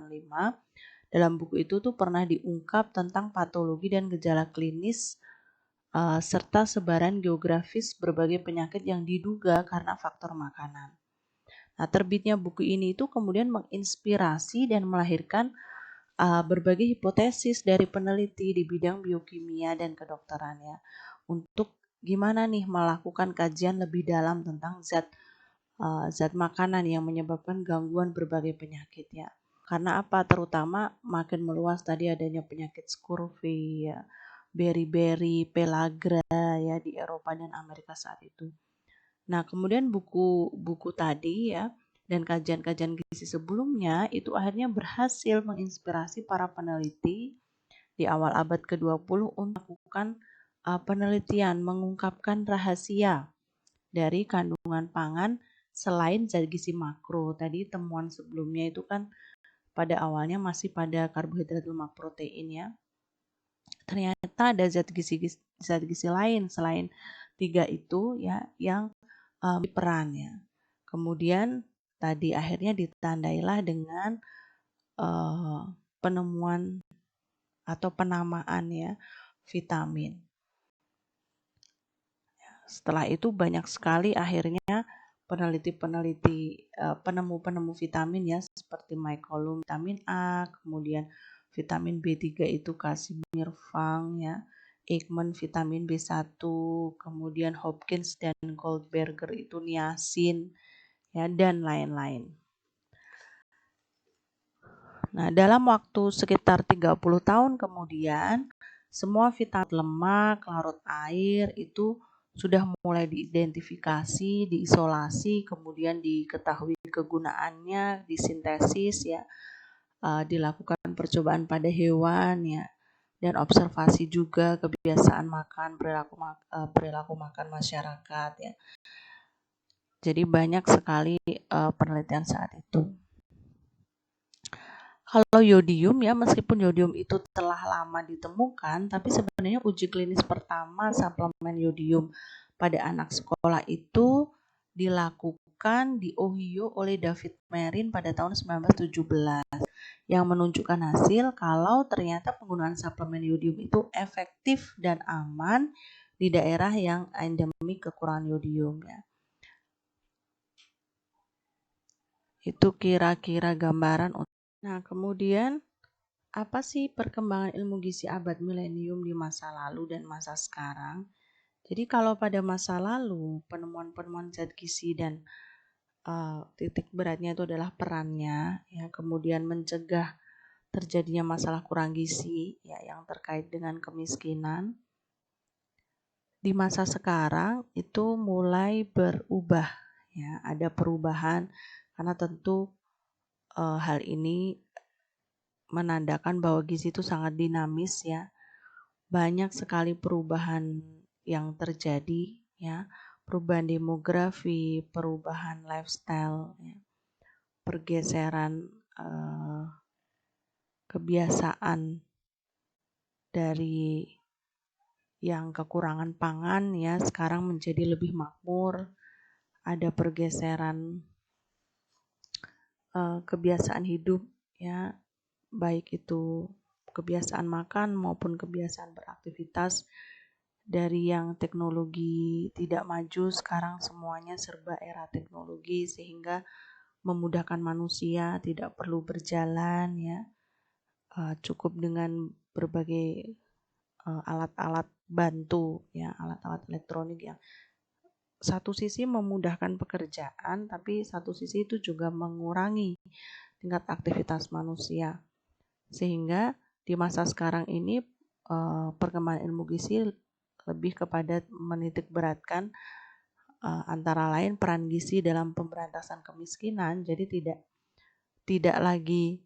Dalam buku itu tuh pernah diungkap tentang patologi dan gejala klinis serta sebaran geografis berbagai penyakit yang diduga karena faktor makanan. Nah, terbitnya buku ini itu kemudian menginspirasi dan melahirkan berbagai hipotesis dari peneliti di bidang biokimia dan kedokteran ya, untuk gimana nih melakukan kajian lebih dalam tentang zat makanan yang menyebabkan gangguan berbagai penyakit ya. Karena apa? Terutama makin meluas tadi adanya penyakit scurvy ya, beri-beri, pellagra ya di Eropa dan Amerika saat itu. Nah, kemudian buku tadi ya dan kajian-kajian gizi sebelumnya itu akhirnya berhasil menginspirasi para peneliti di awal abad ke-20 untuk melakukan penelitian mengungkapkan rahasia dari kandungan pangan selain zat gizi makro. Tadi temuan sebelumnya itu kan pada awalnya masih pada karbohidrat, lemak, protein ya. Ternyata ada zat gizi lain selain 3 itu ya yang peran ya. Kemudian tadi akhirnya ditandailah dengan penemuan atau penamaan ya vitamin. Setelah itu banyak sekali akhirnya peneliti-peneliti penemu-penemu vitamin ya seperti McCollum vitamin A, kemudian vitamin B3 itu Casimir Fang ya, Ekman vitamin B1, kemudian Hopkins dan Goldberger itu niacin ya dan lain-lain. Nah, dalam waktu sekitar 30 tahun kemudian semua vitamin lemak, larut air itu sudah mulai diidentifikasi, diisolasi, kemudian diketahui kegunaannya, disintesis ya, dilakukan percobaan pada hewan ya, dan observasi juga kebiasaan makan, perilaku makan masyarakat ya. Jadi banyak sekali penelitian saat itu. Kalau yodium ya, meskipun yodium itu telah lama ditemukan, tapi sebenarnya uji klinis pertama suplemen yodium pada anak sekolah itu dilakukan di Ohio oleh David Marin pada tahun 1917 yang menunjukkan hasil kalau ternyata penggunaan suplemen yodium itu efektif dan aman di daerah yang endemik kekurangan yodium ya. Itu kira-kira gambaran. Nah, kemudian apa sih perkembangan ilmu gizi abad milenium di masa lalu dan masa sekarang? Jadi kalau pada masa lalu penemuan-penemuan zat gizi dan titik beratnya itu adalah perannya ya, kemudian mencegah terjadinya masalah kurang gizi ya yang terkait dengan kemiskinan. Di masa sekarang itu mulai berubah ya, ada perubahan karena tentu hal ini menandakan bahwa gizi itu sangat dinamis ya. Banyak sekali perubahan yang terjadi ya, perubahan demografi, perubahan lifestyle ya, pergeseran kebiasaan dari yang kekurangan pangan ya sekarang menjadi lebih makmur, ada pergeseran kebiasaan hidup ya, baik itu kebiasaan makan maupun kebiasaan beraktivitas. Dari yang teknologi tidak maju, sekarang semuanya serba era teknologi sehingga memudahkan manusia, tidak perlu berjalan ya, cukup dengan berbagai alat-alat bantu ya, alat-alat elektronik yang satu sisi memudahkan pekerjaan, tapi satu sisi itu juga mengurangi tingkat aktivitas manusia. Sehingga di masa sekarang ini perkembangan ilmu gizi lebih kepada menitik beratkan antara lain peran gizi dalam pemberantasan kemiskinan. Jadi tidak lagi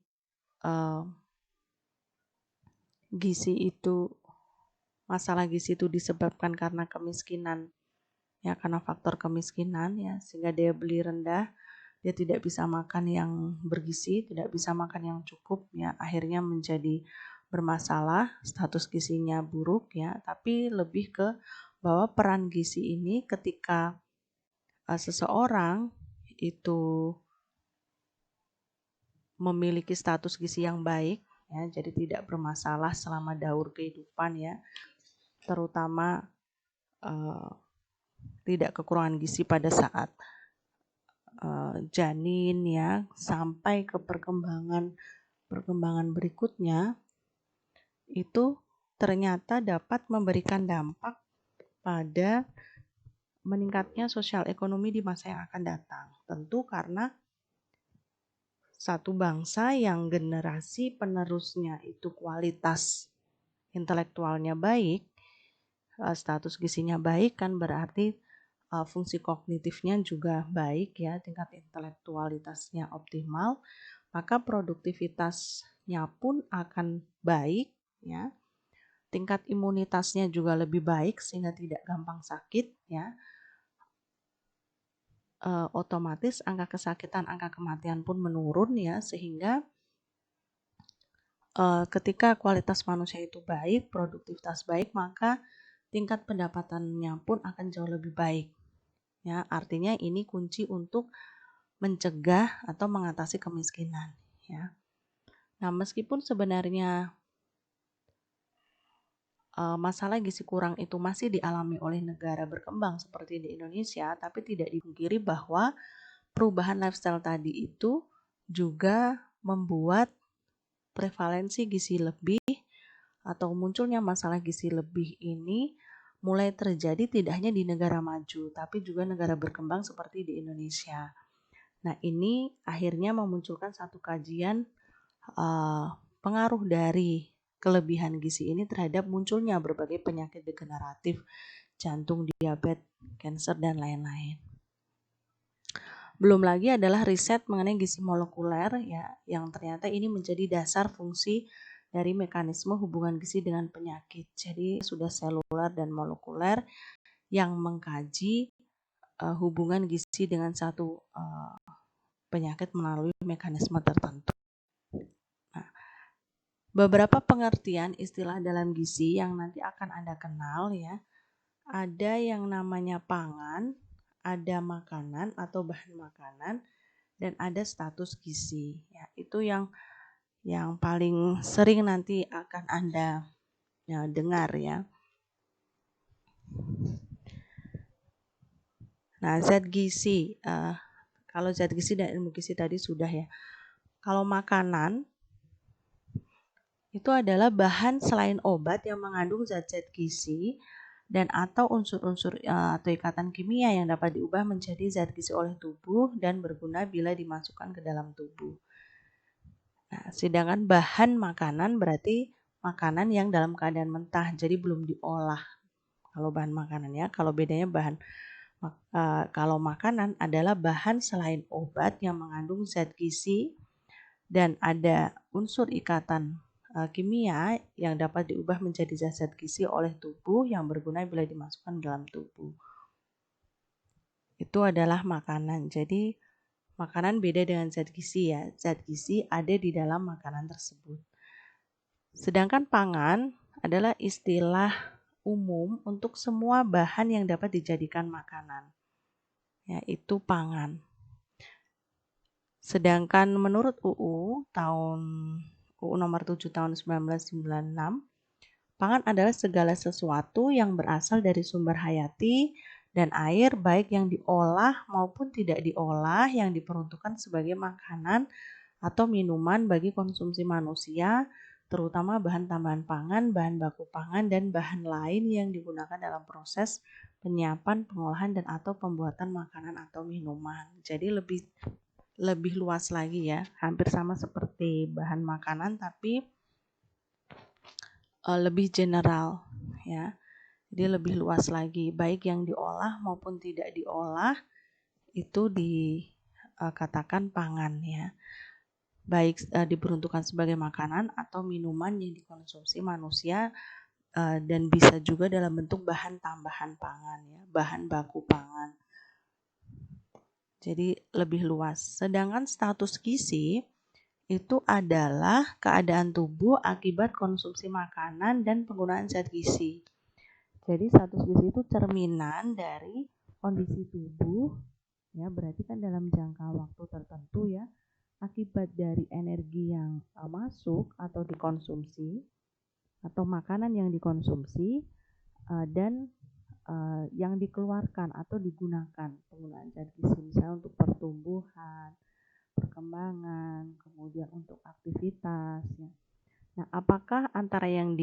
masalah gizi itu disebabkan karena kemiskinan ya, karena faktor kemiskinan ya, sehingga daya beli rendah, dia tidak bisa makan yang bergizi, tidak bisa makan yang cukup ya, akhirnya menjadi bermasalah, status gizinya buruk ya, tapi lebih ke bahwa peran gizi ini ketika seseorang itu memiliki status gizi yang baik ya, jadi tidak bermasalah selama daur kehidupan ya, terutama tidak kekurangan gizi pada saat janin ya, sampai ke perkembangan berikutnya itu ternyata dapat memberikan dampak pada meningkatnya sosial ekonomi di masa yang akan datang. Tentu karena satu bangsa yang generasi penerusnya itu kualitas intelektualnya baik, status gizinya baik, kan berarti fungsi kognitifnya juga baik ya, tingkat intelektualitasnya optimal, maka produktivitasnya pun akan baik ya. Tingkat imunitasnya juga lebih baik sehingga tidak gampang sakit ya. Otomatis angka kesakitan, angka kematian pun menurun ya, sehingga ketika kualitas manusia itu baik, produktivitas baik, maka tingkat pendapatannya pun akan jauh lebih baik. Ya, artinya ini kunci untuk mencegah atau mengatasi kemiskinan. Ya. Nah, meskipun sebenarnya masalah gizi kurang itu masih dialami oleh negara berkembang seperti di Indonesia, tapi tidak dipungkiri bahwa perubahan lifestyle tadi itu juga membuat prevalensi gizi lebih atau munculnya masalah gizi lebih ini mulai terjadi tidak hanya di negara maju, tapi juga negara berkembang seperti di Indonesia. Nah, ini akhirnya memunculkan satu kajian pengaruh dari kelebihan gizi ini terhadap munculnya berbagai penyakit degeneratif. jantung, diabetes, kanker, dan lain-lain. Belum lagi adalah riset mengenai gizi molekuler ya, yang ternyata ini menjadi dasar fungsi dari mekanisme hubungan gizi dengan penyakit. Jadi sudah seluler dan molekuler yang mengkaji hubungan gizi dengan satu penyakit melalui mekanisme tertentu. Nah, beberapa pengertian istilah dalam gizi yang nanti akan Anda kenal ya. Ada yang namanya pangan, ada makanan atau bahan makanan, dan ada status gizi. Ya, itu yang paling sering nanti akan Anda dengar ya. Nah, zat gizi, kalau zat gizi dan ilmu gizi tadi sudah ya. Kalau makanan itu adalah bahan selain obat yang mengandung zat-zat gizi dan atau unsur-unsur atau ikatan kimia yang dapat diubah menjadi zat gizi oleh tubuh dan berguna bila dimasukkan ke dalam tubuh. Nah, sedangkan bahan makanan berarti makanan yang dalam keadaan mentah, jadi belum diolah. Kalau bahan makanan ya, kalau bedanya kalau makanan adalah bahan selain obat yang mengandung zat gizi dan ada unsur ikatan kimia yang dapat diubah menjadi zat-zat gizi oleh tubuh yang berguna bila dimasukkan dalam tubuh. Itu adalah makanan. Jadi makanan beda dengan zat gizi ya. Zat gizi ada di dalam makanan tersebut. Sedangkan pangan adalah istilah umum untuk semua bahan yang dapat dijadikan makanan. Yaitu pangan. Sedangkan menurut UU nomor 7 tahun 1996, pangan adalah segala sesuatu yang berasal dari sumber hayati dan air baik yang diolah maupun tidak diolah yang diperuntukkan sebagai makanan atau minuman bagi konsumsi manusia, terutama bahan tambahan pangan, bahan baku pangan, dan bahan lain yang digunakan dalam proses penyiapan, pengolahan, dan atau pembuatan makanan atau minuman. Jadi lebih luas lagi ya, hampir sama seperti bahan makanan tapi lebih general ya. Jadi lebih luas lagi, baik yang diolah maupun tidak diolah itu dikatakan pangan ya. Baik diperuntukkan sebagai makanan atau minuman yang dikonsumsi manusia dan bisa juga dalam bentuk bahan tambahan pangan ya, bahan baku pangan. Jadi lebih luas. Sedangkan status gizi itu adalah keadaan tubuh akibat konsumsi makanan dan penggunaan zat gizi. Jadi status gizi itu cerminan dari kondisi tubuh, ya berarti kan dalam jangka waktu tertentu ya, akibat dari energi yang masuk atau dikonsumsi, atau makanan yang dikonsumsi, dan yang dikeluarkan atau digunakan penggunaan zat gizi, misalnya untuk pertumbuhan, perkembangan, kemudian untuk aktivitas. Ya. Nah, apakah antara yang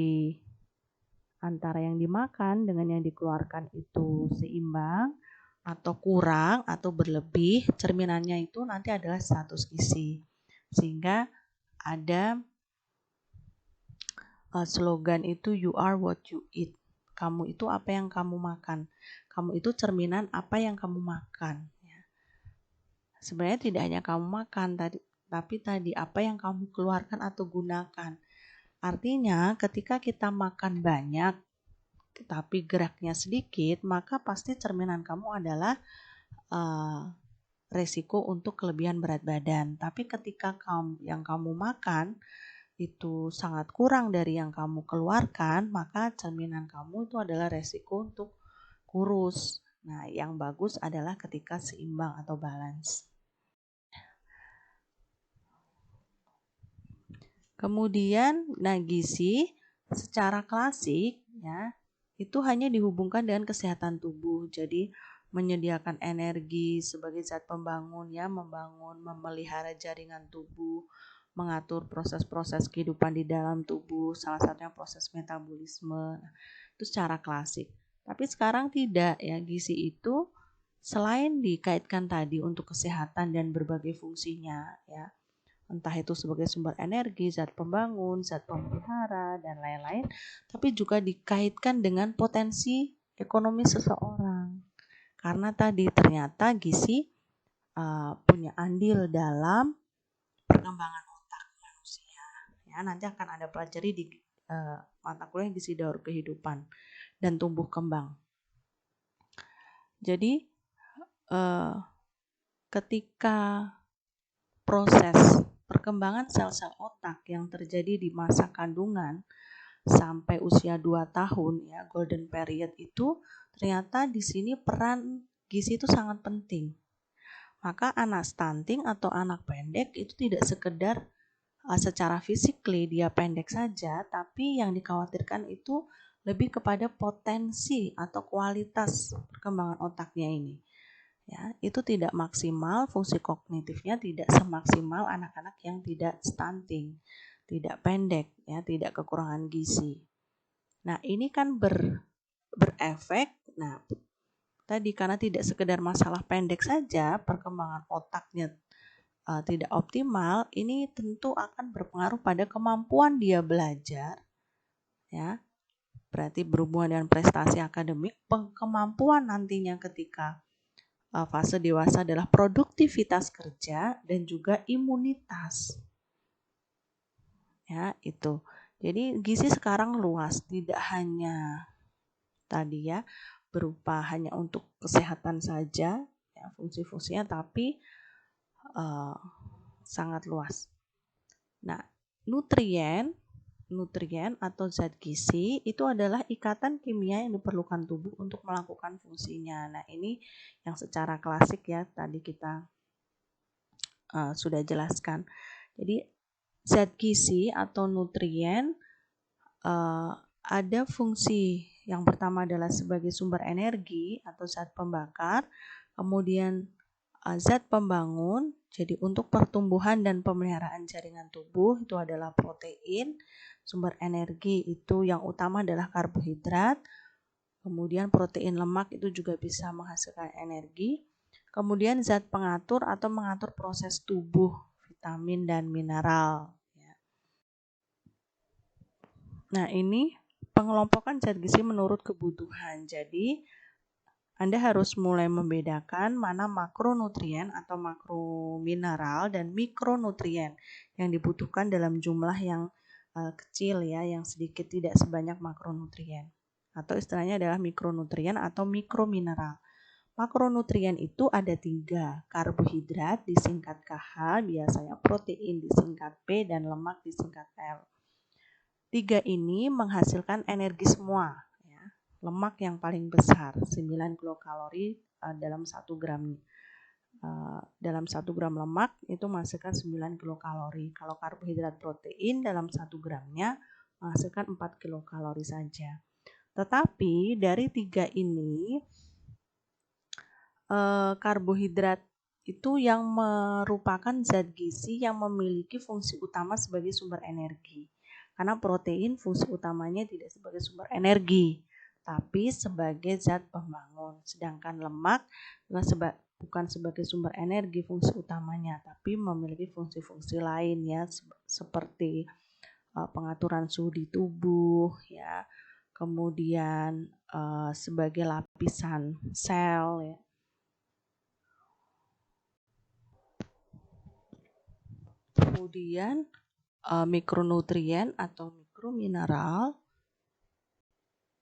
dimakan dengan yang dikeluarkan itu seimbang atau kurang atau berlebih? Cerminannya itu nanti adalah status gizi. Sehingga ada slogan itu you are what you eat. Kamu itu apa yang kamu makan. Kamu itu cerminan apa yang kamu makan. Ya. Sebenarnya tidak hanya kamu makan tapi tadi apa yang kamu keluarkan atau gunakan. Artinya ketika kita makan banyak tapi geraknya sedikit, maka pasti cerminan kamu adalah resiko untuk kelebihan berat badan. Tapi ketika yang kamu makan itu sangat kurang dari yang kamu keluarkan, maka cerminan kamu itu adalah resiko untuk kurus. Nah, yang bagus adalah ketika seimbang atau balance. Kemudian, gizi secara klasik ya, itu hanya dihubungkan dengan kesehatan tubuh. Jadi menyediakan energi sebagai zat pembangun ya, memelihara jaringan tubuh, mengatur proses-proses kehidupan di dalam tubuh, salah satunya proses metabolisme. Nah, itu secara klasik. Tapi sekarang tidak ya, gizi itu selain dikaitkan tadi untuk kesehatan dan berbagai fungsinya ya, entah itu sebagai sumber energi, zat pembangun, zat pemelihara, dan lain-lain, tapi juga dikaitkan dengan potensi ekonomi seseorang. Karena tadi ternyata gizi punya andil dalam perkembangan otak manusia. Ya, nanti akan ada pelajari di mata kuliah gizi daur kehidupan dan tumbuh kembang. Jadi ketika proses perkembangan sel-sel otak yang terjadi di masa kandungan sampai usia 2 tahun ya, golden period itu ternyata di sini peran gizi itu sangat penting. Maka anak stunting atau anak pendek itu tidak sekedar secara fisikly dia pendek saja, tapi yang dikhawatirkan itu lebih kepada potensi atau kualitas perkembangan otaknya ini. Ya, itu tidak maksimal, fungsi kognitifnya tidak semaksimal anak-anak yang tidak stunting, tidak pendek, ya, tidak kekurangan gizi. Nah, ini kan berefek. Nah, tadi karena tidak sekedar masalah pendek saja, perkembangan otaknya tidak optimal, ini tentu akan berpengaruh pada kemampuan dia belajar, ya. Berarti berhubungan dengan prestasi akademik, kemampuan nantinya ketika fase dewasa adalah produktivitas kerja dan juga imunitas. Ya, itu. Jadi gizi sekarang luas, tidak hanya tadi ya berupa hanya untuk kesehatan saja, ya, fungsi-fungsinya, tapi sangat luas. Nah, nutrien atau zat gizi itu adalah ikatan kimia yang diperlukan tubuh untuk melakukan fungsinya. Nah, ini yang secara klasik ya tadi kita sudah jelaskan. Jadi zat gizi atau nutrien ada fungsi yang pertama adalah sebagai sumber energi atau zat pembakar, kemudian zat pembangun. Jadi untuk pertumbuhan dan pemeliharaan jaringan tubuh itu adalah protein, sumber energi itu yang utama adalah karbohidrat, kemudian protein lemak itu juga bisa menghasilkan energi, kemudian zat pengatur atau mengatur proses tubuh, vitamin dan mineral. Nah, ini pengelompokan zat gizi menurut kebutuhan. Jadi Anda harus mulai membedakan mana makronutrien atau makromineral dan mikronutrien yang dibutuhkan dalam jumlah yang kecil ya, yang sedikit, tidak sebanyak makronutrien. Atau istilahnya adalah mikronutrien atau mikromineral. Makronutrien itu ada 3, karbohidrat disingkat KH, biasanya protein disingkat P, dan lemak disingkat L. 3 ini menghasilkan energi semua. Lemak yang paling besar 9 kilokalori dalam 1 gram. Dalam 1 gram lemak itu menghasilkan 9 kilokalori. Kalau karbohidrat protein dalam 1 gramnya menghasilkan 4 kilokalori saja. Tetapi dari 3 ini karbohidrat itu yang merupakan zat gizi yang memiliki fungsi utama sebagai sumber energi. Karena protein fungsi utamanya tidak sebagai sumber energi, tapi sebagai zat pembangun. Sedangkan lemak bukan sebagai sumber energi fungsi utamanya, tapi memiliki fungsi-fungsi lain ya, seperti pengaturan suhu di tubuh ya, kemudian sebagai lapisan sel ya. Kemudian mikronutrien atau mikromineral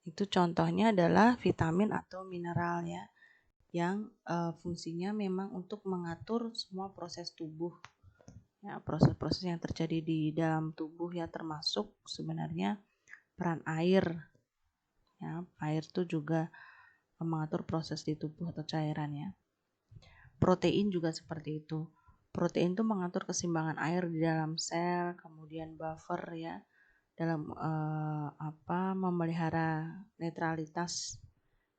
itu contohnya adalah vitamin atau mineral ya, yang fungsinya memang untuk mengatur semua proses tubuh ya, proses-proses yang terjadi di dalam tubuh ya, termasuk sebenarnya peran air ya. Air itu juga mengatur proses di tubuh atau cairan ya. Protein juga seperti itu. Protein itu mengatur keseimbangan air di dalam sel, kemudian buffer ya, dalam memelihara netralitas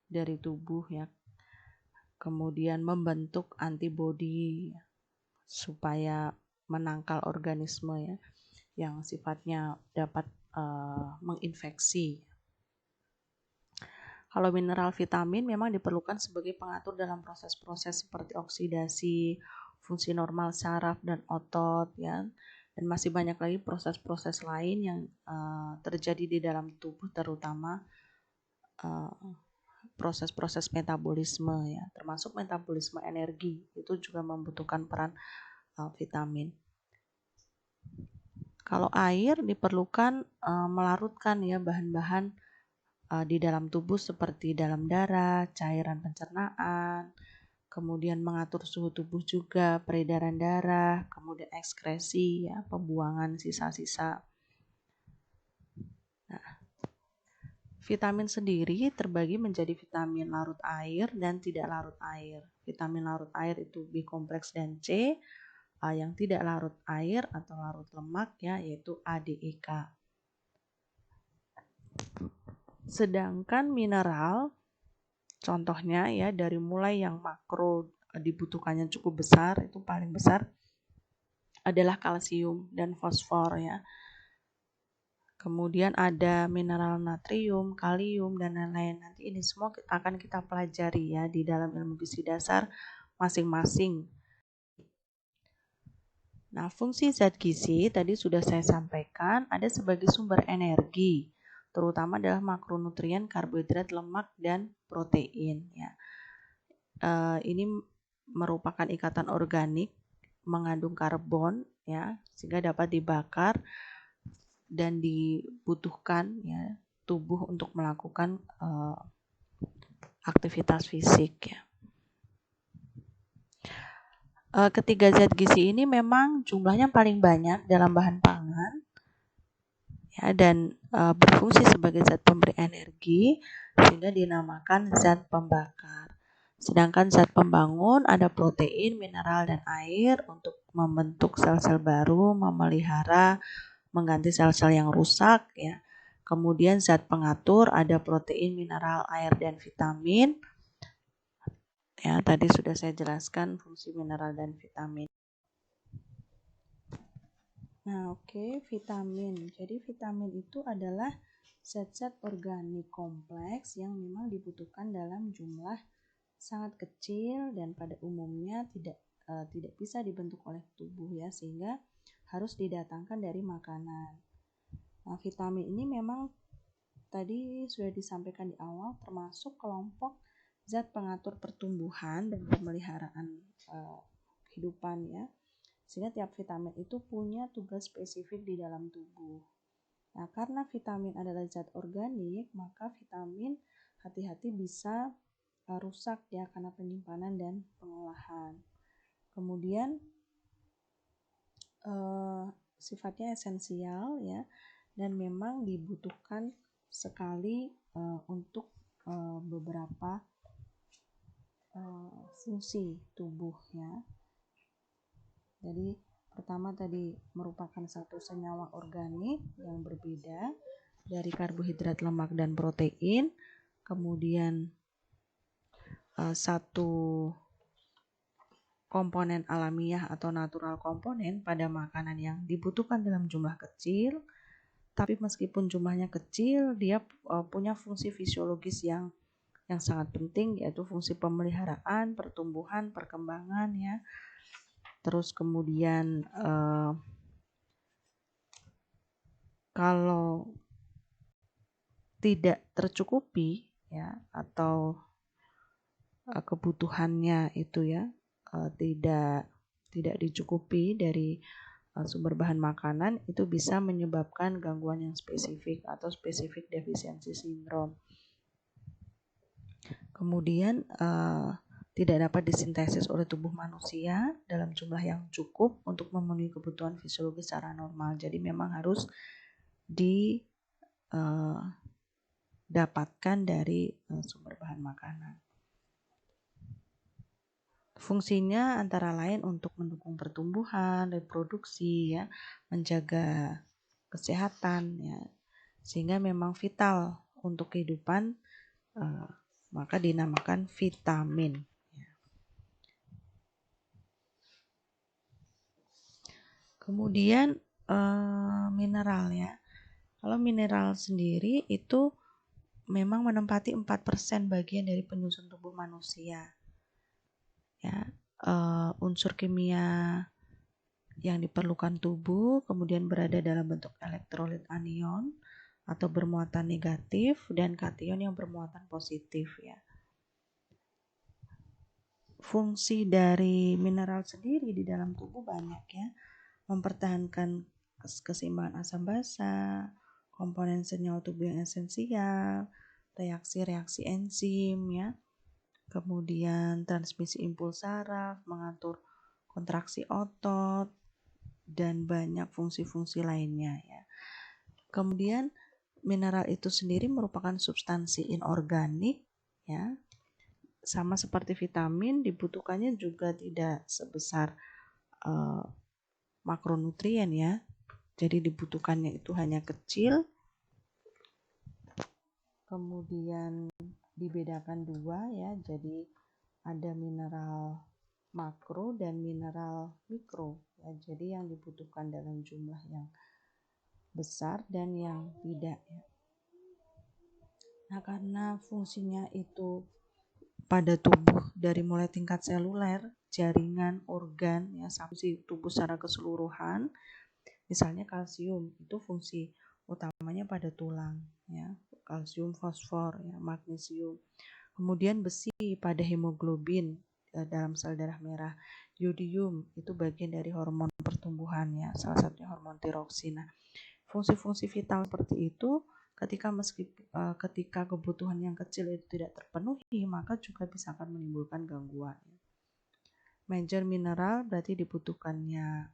dari tubuh ya, kemudian membentuk antibodi supaya menangkal organisme ya yang sifatnya dapat menginfeksi. Kalau mineral vitamin memang diperlukan sebagai pengatur dalam proses-proses seperti oksidasi, fungsi normal saraf dan otot ya, dan masih banyak lagi proses-proses lain yang terjadi di dalam tubuh, terutama proses-proses metabolisme ya, termasuk metabolisme energi itu juga membutuhkan peran vitamin. Kalau air diperlukan melarutkan ya bahan-bahan di dalam tubuh seperti dalam darah, cairan pencernaan, kemudian mengatur suhu tubuh juga, peredaran darah, kemudian ekskresi ya, pembuangan sisa-sisa. Nah, vitamin sendiri terbagi menjadi vitamin larut air dan tidak larut air. Vitamin larut air itu B kompleks dan C. Yang tidak larut air atau larut lemak ya, yaitu A, D, E, K. Sedangkan mineral, contohnya ya dari mulai yang makro dibutuhkannya cukup besar, itu paling besar adalah kalsium dan fosfor ya. Kemudian ada mineral natrium, kalium, dan lain-lain. Nanti ini semua akan kita pelajari ya di dalam ilmu gizi dasar masing-masing. Nah, fungsi zat gizi tadi sudah saya sampaikan ada sebagai sumber energi, terutama adalah makronutrien, karbohidrat, lemak, dan protein. Ya. Ini merupakan ikatan organik mengandung karbon, ya, sehingga dapat dibakar dan dibutuhkan ya tubuh untuk melakukan aktivitas fisik. Ya. Ketiga zat gizi ini memang jumlahnya paling banyak dalam bahan pangan ya, dan berfungsi sebagai zat pemberi energi sehingga dinamakan zat pembakar. Sedangkan zat pembangun ada protein, mineral, dan air untuk membentuk sel-sel baru, memelihara, mengganti sel-sel yang rusak ya. Kemudian zat pengatur ada protein, mineral, air, dan vitamin. Ya, tadi sudah saya jelaskan fungsi mineral dan vitamin. Nah, vitamin. Jadi vitamin itu adalah zat-zat organik kompleks yang memang dibutuhkan dalam jumlah sangat kecil dan pada umumnya tidak bisa dibentuk oleh tubuh ya, sehingga harus didatangkan dari makanan. Nah, vitamin ini memang tadi sudah disampaikan di awal termasuk kelompok zat pengatur pertumbuhan dan pemeliharaan kehidupan ya. Sehingga tiap vitamin itu punya tugas spesifik di dalam tubuh. Nah, karena vitamin adalah zat organik, maka vitamin hati-hati bisa rusak ya karena penyimpanan dan pengolahan. Kemudian sifatnya esensial ya, dan memang dibutuhkan sekali untuk beberapa fungsi tubuh ya. Jadi pertama tadi merupakan satu senyawa organik yang berbeda dari karbohidrat, lemak, dan protein. Kemudian satu komponen alamiah atau natural komponen pada makanan yang dibutuhkan dalam jumlah kecil. Tapi meskipun jumlahnya kecil, dia punya fungsi fisiologis yang sangat penting, yaitu fungsi pemeliharaan, pertumbuhan, perkembangan ya. Terus kemudian kalau tidak tercukupi ya, atau kebutuhannya itu ya tidak dicukupi dari sumber bahan makanan, itu bisa menyebabkan gangguan yang spesifik atau spesifik defisiensi sindrom. Kemudian tidak dapat disintesis oleh tubuh manusia dalam jumlah yang cukup untuk memenuhi kebutuhan fisiologis secara normal. Jadi memang harus didapatkan dari sumber bahan makanan. Fungsinya antara lain untuk mendukung pertumbuhan, reproduksi ya, menjaga kesehatan ya, sehingga memang vital untuk kehidupan, maka dinamakan vitamin. Kemudian mineral ya. Kalau mineral sendiri itu memang menempati 4% bagian dari penyusun tubuh manusia. Ya, unsur kimia yang diperlukan tubuh kemudian berada dalam bentuk elektrolit anion atau bermuatan negatif dan kation yang bermuatan positif ya. Fungsi dari mineral sendiri di dalam tubuh banyak ya. Mempertahankan keseimbangan asam basa, komponen senyawa tubuh yang esensial, reaksi-reaksi enzim ya. Kemudian transmisi impuls saraf, mengatur kontraksi otot, dan banyak fungsi-fungsi lainnya ya. Kemudian mineral itu sendiri merupakan substansi inorganik ya. Sama seperti vitamin, dibutuhkannya juga tidak sebesar makronutrien ya. Jadi dibutuhkannya itu hanya kecil. Kemudian dibedakan dua ya. Jadi ada mineral makro dan mineral mikro ya. Jadi yang dibutuhkan dalam jumlah yang besar dan yang tidak ya. Nah, karena fungsinya itu pada tubuh dari mulai tingkat seluler, jaringan, organ ya, fungsi tubuh secara keseluruhan. Misalnya kalsium itu fungsi utamanya pada tulang ya, kalsium, fosfor ya, magnesium. Kemudian besi pada hemoglobin dalam sel darah merah. Yodium itu bagian dari hormon pertumbuhan ya, salah satunya hormon tiroksin. Nah, fungsi-fungsi vital seperti itu ketika kebutuhan yang kecil itu tidak terpenuhi, maka juga bisa akan menimbulkan gangguan. Major mineral berarti dibutuhkannya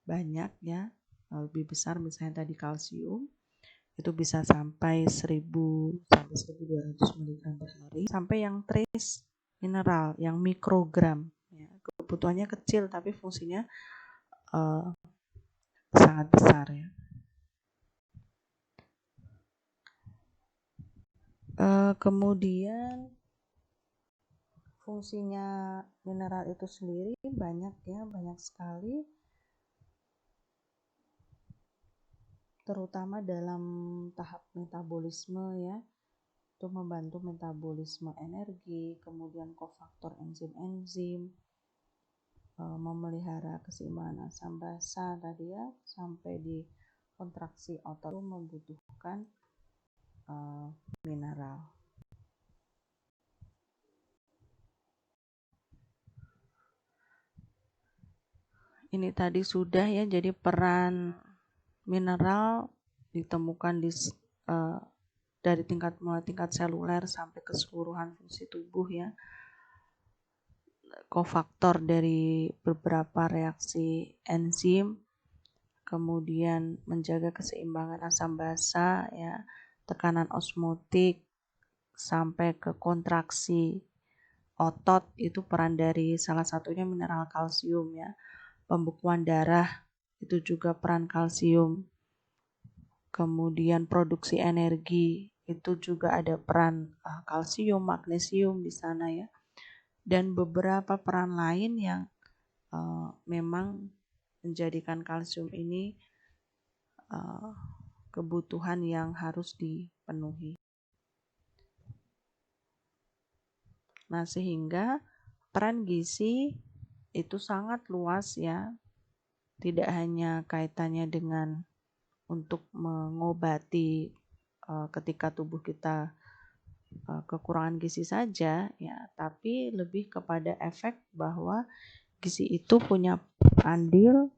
banyak ya, lebih besar, misalnya tadi kalsium itu bisa sampai 1000 sampai 1200 mg per hari, sampai yang trace mineral yang mikrogram ya, kebutuhannya kecil tapi fungsinya sangat besar ya. Kemudian fungsinya mineral itu sendiri banyak ya, banyak sekali, terutama dalam tahap metabolisme ya, itu membantu metabolisme energi, kemudian kofaktor enzim-enzim, memelihara keseimbangan asam basa tadi ya, sampai di kontraksi otot membutuhkan mineral. Ini tadi sudah ya, jadi peran mineral ditemukan dari mulai tingkat seluler sampai keseluruhan fungsi tubuh ya. Kofaktor dari beberapa reaksi enzim, kemudian menjaga keseimbangan asam basa ya, tekanan osmotik sampai ke kontraksi otot, itu peran dari salah satunya mineral kalsium ya. Pembekuan darah itu juga peran kalsium. Kemudian produksi energi itu juga ada peran kalsium, magnesium di sana ya. Dan beberapa peran lain yang memang menjadikan kalsium ini kebutuhan yang harus dipenuhi. Nah, sehingga peran gizi itu sangat luas ya. Tidak hanya kaitannya dengan untuk mengobati ketika tubuh kita kekurangan gizi saja ya, tapi lebih kepada efek bahwa gizi itu punya andil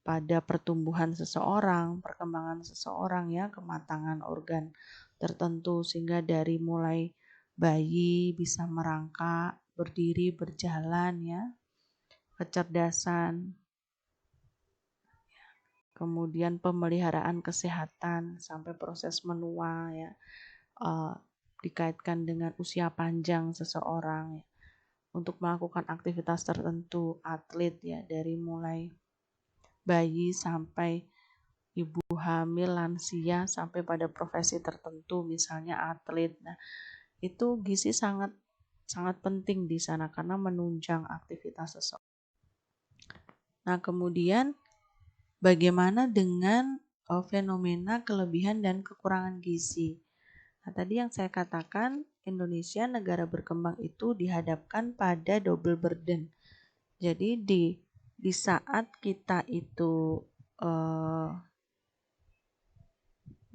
pada pertumbuhan seseorang, perkembangan seseorang ya, kematangan organ tertentu, sehingga dari mulai bayi bisa merangkak, berdiri, berjalan ya, kecerdasan, kemudian pemeliharaan kesehatan sampai proses menua ya, dikaitkan dengan usia panjang seseorang ya, untuk melakukan aktivitas tertentu, atlet ya, dari mulai bayi sampai ibu hamil, lansia, sampai pada profesi tertentu misalnya atlet. Nah, itu gizi sangat penting di sana karena menunjang aktivitas seseorang. Nah, kemudian bagaimana dengan fenomena kelebihan dan kekurangan gizi? Nah, tadi yang saya katakan, Indonesia negara berkembang itu dihadapkan pada double burden. Jadi di saat kita itu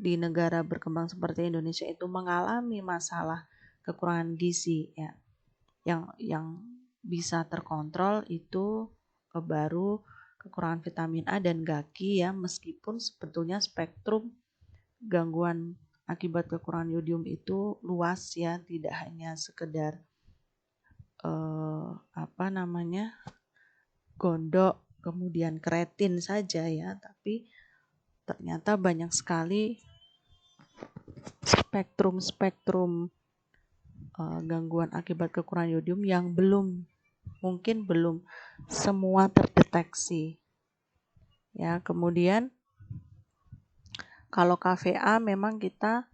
di negara berkembang seperti Indonesia itu mengalami masalah kekurangan gizi ya, yang bisa terkontrol itu baru kekurangan vitamin A dan GAKI ya, meskipun sebetulnya spektrum gangguan akibat kekurangan yodium itu luas ya, tidak hanya sekedar gondok kemudian kreatin saja ya, tapi ternyata banyak sekali spektrum gangguan akibat kekurangan yodium yang mungkin belum semua terdeteksi ya. Kemudian kalau KVA memang kita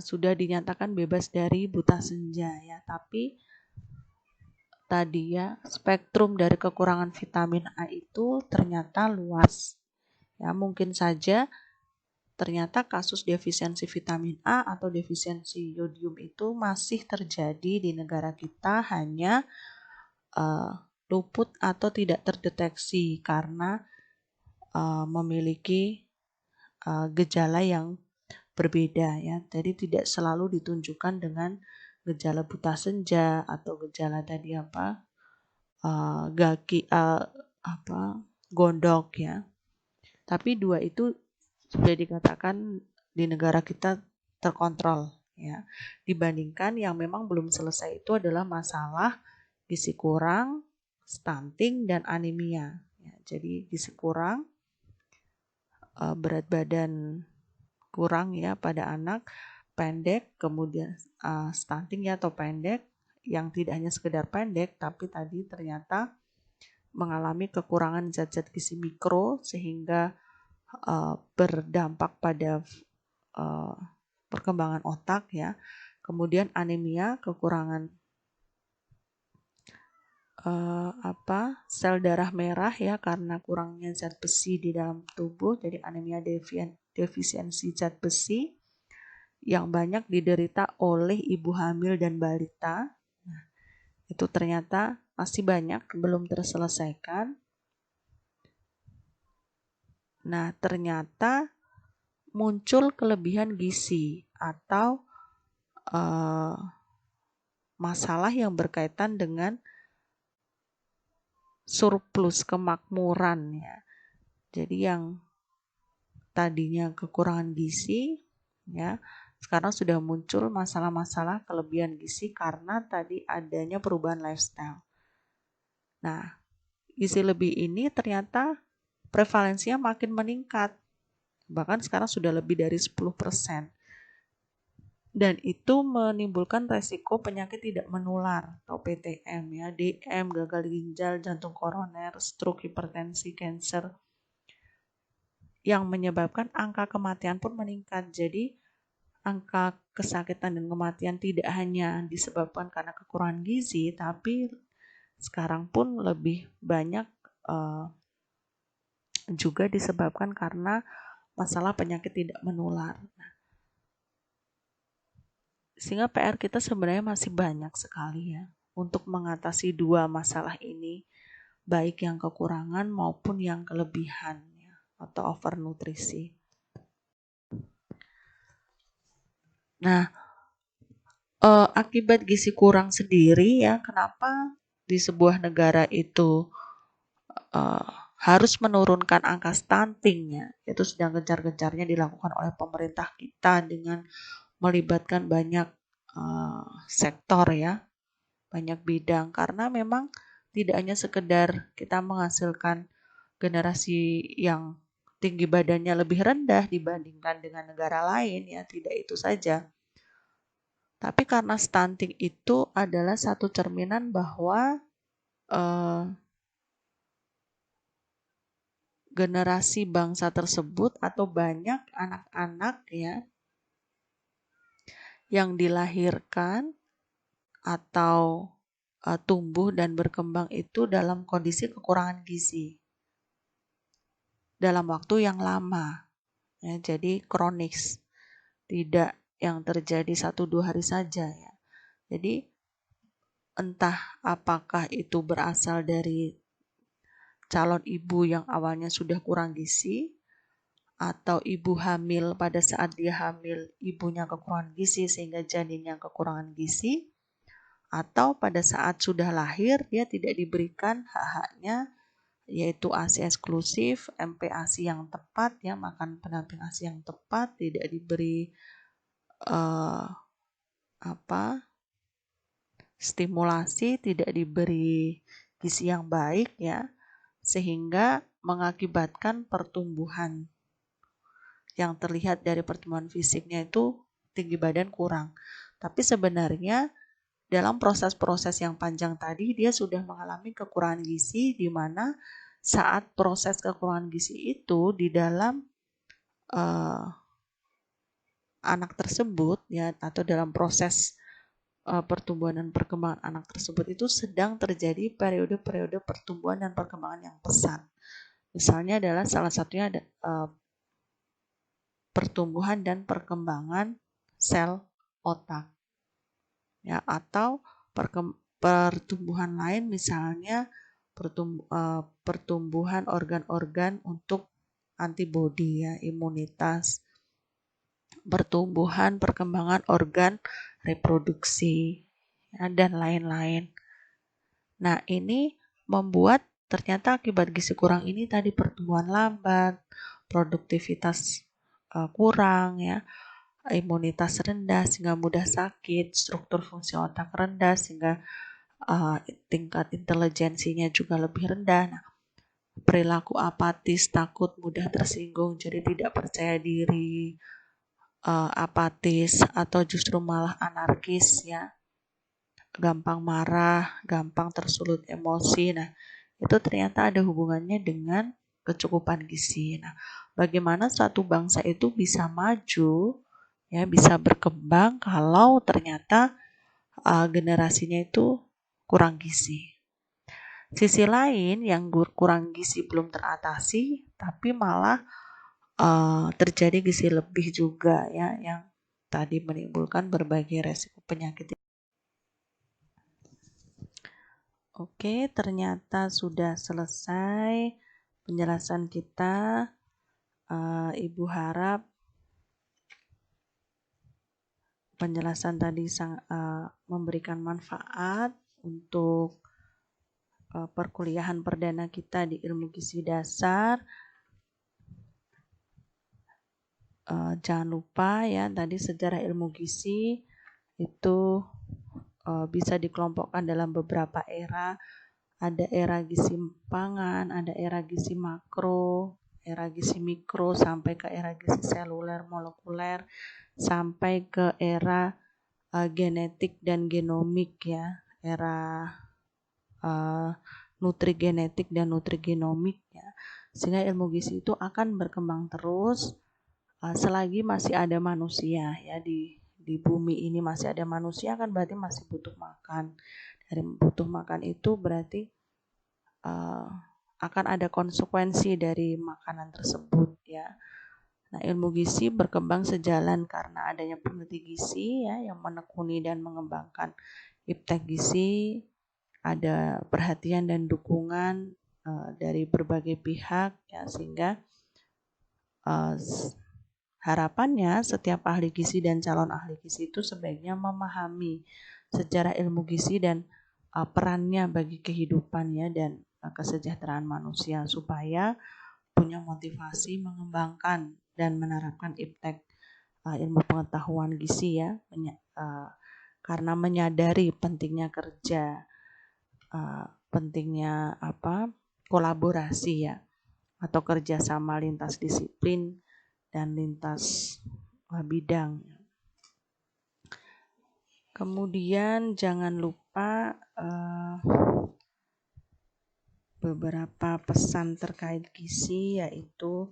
sudah dinyatakan bebas dari buta senja ya, tapi tadi ya spektrum dari kekurangan vitamin A itu ternyata luas ya. Mungkin saja ternyata kasus defisiensi vitamin A atau defisiensi yodium itu masih terjadi di negara kita, hanya luput atau tidak terdeteksi karena memiliki gejala yang berbeda ya. Jadi tidak selalu ditunjukkan dengan gejala buta senja atau gejala tadi gondok ya. Tapi dua itu sudah dikatakan di negara kita terkontrol ya. Dibandingkan yang memang belum selesai itu adalah masalah gizi kurang, stunting dan anemia ya. Jadi gizi kurang, berat badan kurang ya pada anak, pendek, kemudian stunting ya atau pendek, yang tidak hanya sekedar pendek tapi tadi ternyata mengalami kekurangan zat-zat gizi mikro sehingga berdampak pada perkembangan otak ya. Kemudian anemia, kekurangan sel darah merah ya karena kurangnya zat besi di dalam tubuh, jadi anemia defisiensi zat besi yang banyak diderita oleh ibu hamil dan balita. Nah, itu ternyata masih banyak belum terselesaikan. Nah, ternyata muncul kelebihan gizi atau masalah yang berkaitan dengan surplus kemakmuran ya. Jadi yang tadinya kekurangan gizi ya, sekarang sudah muncul masalah-masalah kelebihan gizi karena tadi adanya perubahan lifestyle. Nah, gizi lebih ini ternyata prevalensinya makin meningkat. Bahkan sekarang sudah lebih dari 10%. Dan itu menimbulkan resiko penyakit tidak menular atau PTM ya, DM, gagal ginjal, jantung koroner, stroke, hipertensi, kanker, yang menyebabkan angka kematian pun meningkat. Jadi angka kesakitan dan kematian tidak hanya disebabkan karena kekurangan gizi, tapi sekarang pun lebih banyak juga disebabkan karena masalah penyakit tidak menular. Sehingga PR kita sebenarnya masih banyak sekali ya untuk mengatasi dua masalah ini, baik yang kekurangan maupun yang kelebihan ya, atau overnutrisi. Nah, akibat gizi kurang sendiri ya, kenapa di sebuah negara itu harus menurunkan angka stuntingnya, itu sedang gencar-gencarnya dilakukan oleh pemerintah kita dengan melibatkan banyak sektor ya, banyak bidang, karena memang tidak hanya sekedar kita menghasilkan generasi yang tinggi badannya lebih rendah dibandingkan dengan negara lain ya, tidak itu saja. Tapi karena stunting itu adalah satu cerminan bahwa generasi bangsa tersebut atau banyak anak-anak ya yang dilahirkan atau tumbuh dan berkembang itu dalam kondisi kekurangan gizi dalam waktu yang lama ya, jadi kronis, tidak yang terjadi 1-2 hari saja ya. Jadi entah apakah itu berasal dari calon ibu yang awalnya sudah kurang gizi atau ibu hamil pada saat dia hamil ibunya kekurangan gizi sehingga janinnya kekurangan gizi, atau pada saat sudah lahir dia tidak diberikan hak-haknya yaitu ASI eksklusif, MPASI yang tepat, ya makan pendamping ASI yang tepat, tidak diberi stimulasi, tidak diberi gizi yang baik, ya, sehingga mengakibatkan pertumbuhan yang terlihat dari pertumbuhan fisiknya itu tinggi badan kurang. Tapi sebenarnya dalam proses-proses yang panjang tadi dia sudah mengalami kekurangan gizi, di mana saat proses kekurangan gizi itu di dalam anak tersebut, ya, atau dalam proses pertumbuhan dan perkembangan anak tersebut itu sedang terjadi periode-periode pertumbuhan dan perkembangan yang pesat. Misalnya adalah salah satunya ada pertumbuhan dan perkembangan sel otak, ya, atau pertumbuhan lain misalnya pertumbuhan organ-organ untuk antibodi, ya, imunitas, pertumbuhan perkembangan organ reproduksi, ya, dan lain-lain. Nah, ini membuat ternyata akibat gizi kurang ini tadi pertumbuhan lambat, produktivitas kurang, ya, imunitas rendah sehingga mudah sakit, struktur fungsi otak rendah sehingga tingkat intelijensinya juga lebih rendah. Nah, perilaku apatis, takut, mudah tersinggung, jadi tidak percaya diri, apatis atau justru malah anarkis, ya, gampang marah, gampang tersulut emosi. Nah, itu ternyata ada hubungannya dengan kecukupan gizi. Nah, bagaimana suatu bangsa itu bisa maju, ya, bisa berkembang kalau ternyata generasinya itu kurang gizi. Sisi lain yang kurang gizi belum teratasi, tapi malah terjadi gizi lebih juga, ya, yang tadi menimbulkan berbagai resiko penyakit. Oke, ternyata sudah selesai penjelasan kita. Ibu harap penjelasan tadi memberikan manfaat untuk perkuliahan perdana kita di ilmu gizi dasar. Jangan lupa, ya, tadi sejarah ilmu gizi itu bisa dikelompokkan dalam beberapa era. Ada era gizi pangan, ada era gizi makro, era gizi mikro, sampai ke era gizi seluler, molekuler, sampai ke era genetik dan genomik, ya, era nutrigenetik dan nutrigenomik, ya. Sehingga ilmu gizi itu akan berkembang terus selagi masih ada manusia, ya, di bumi ini masih ada manusia, kan berarti masih butuh makan. Dari butuh makan itu berarti akan ada konsekuensi dari makanan tersebut, ya. Nah, ilmu gizi berkembang sejalan karena adanya peneliti gizi, ya, yang menekuni dan mengembangkan iptek gizi, ada perhatian dan dukungan dari berbagai pihak, ya, sehingga harapannya setiap ahli gizi dan calon ahli gizi itu sebaiknya memahami sejarah ilmu gizi dan perannya bagi kehidupan, ya, dan kesejahteraan manusia, supaya punya motivasi mengembangkan dan menerapkan iptek ilmu pengetahuan gizi, ya, karena menyadari pentingnya kerja, pentingnya kolaborasi, ya, atau kerjasama lintas disiplin dan lintas bidang. Kemudian jangan lupa beberapa pesan terkait gizi, yaitu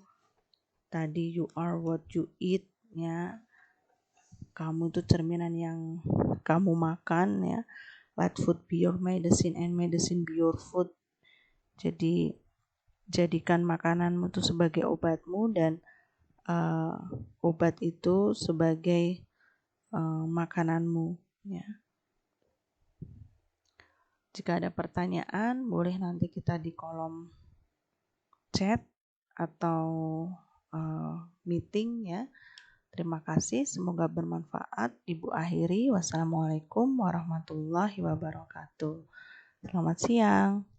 tadi you are what you eat, ya, kamu itu cerminan yang kamu makan, ya. Let food be your medicine and medicine be your food. Jadi jadikan makananmu itu sebagai obatmu dan obat itu sebagai makananmu, ya. Jika ada pertanyaan, boleh nanti kita di kolom chat atau meeting ya. Terima kasih, semoga bermanfaat. Ibu akhiri, wassalamualaikum warahmatullahi wabarakatuh. Selamat siang.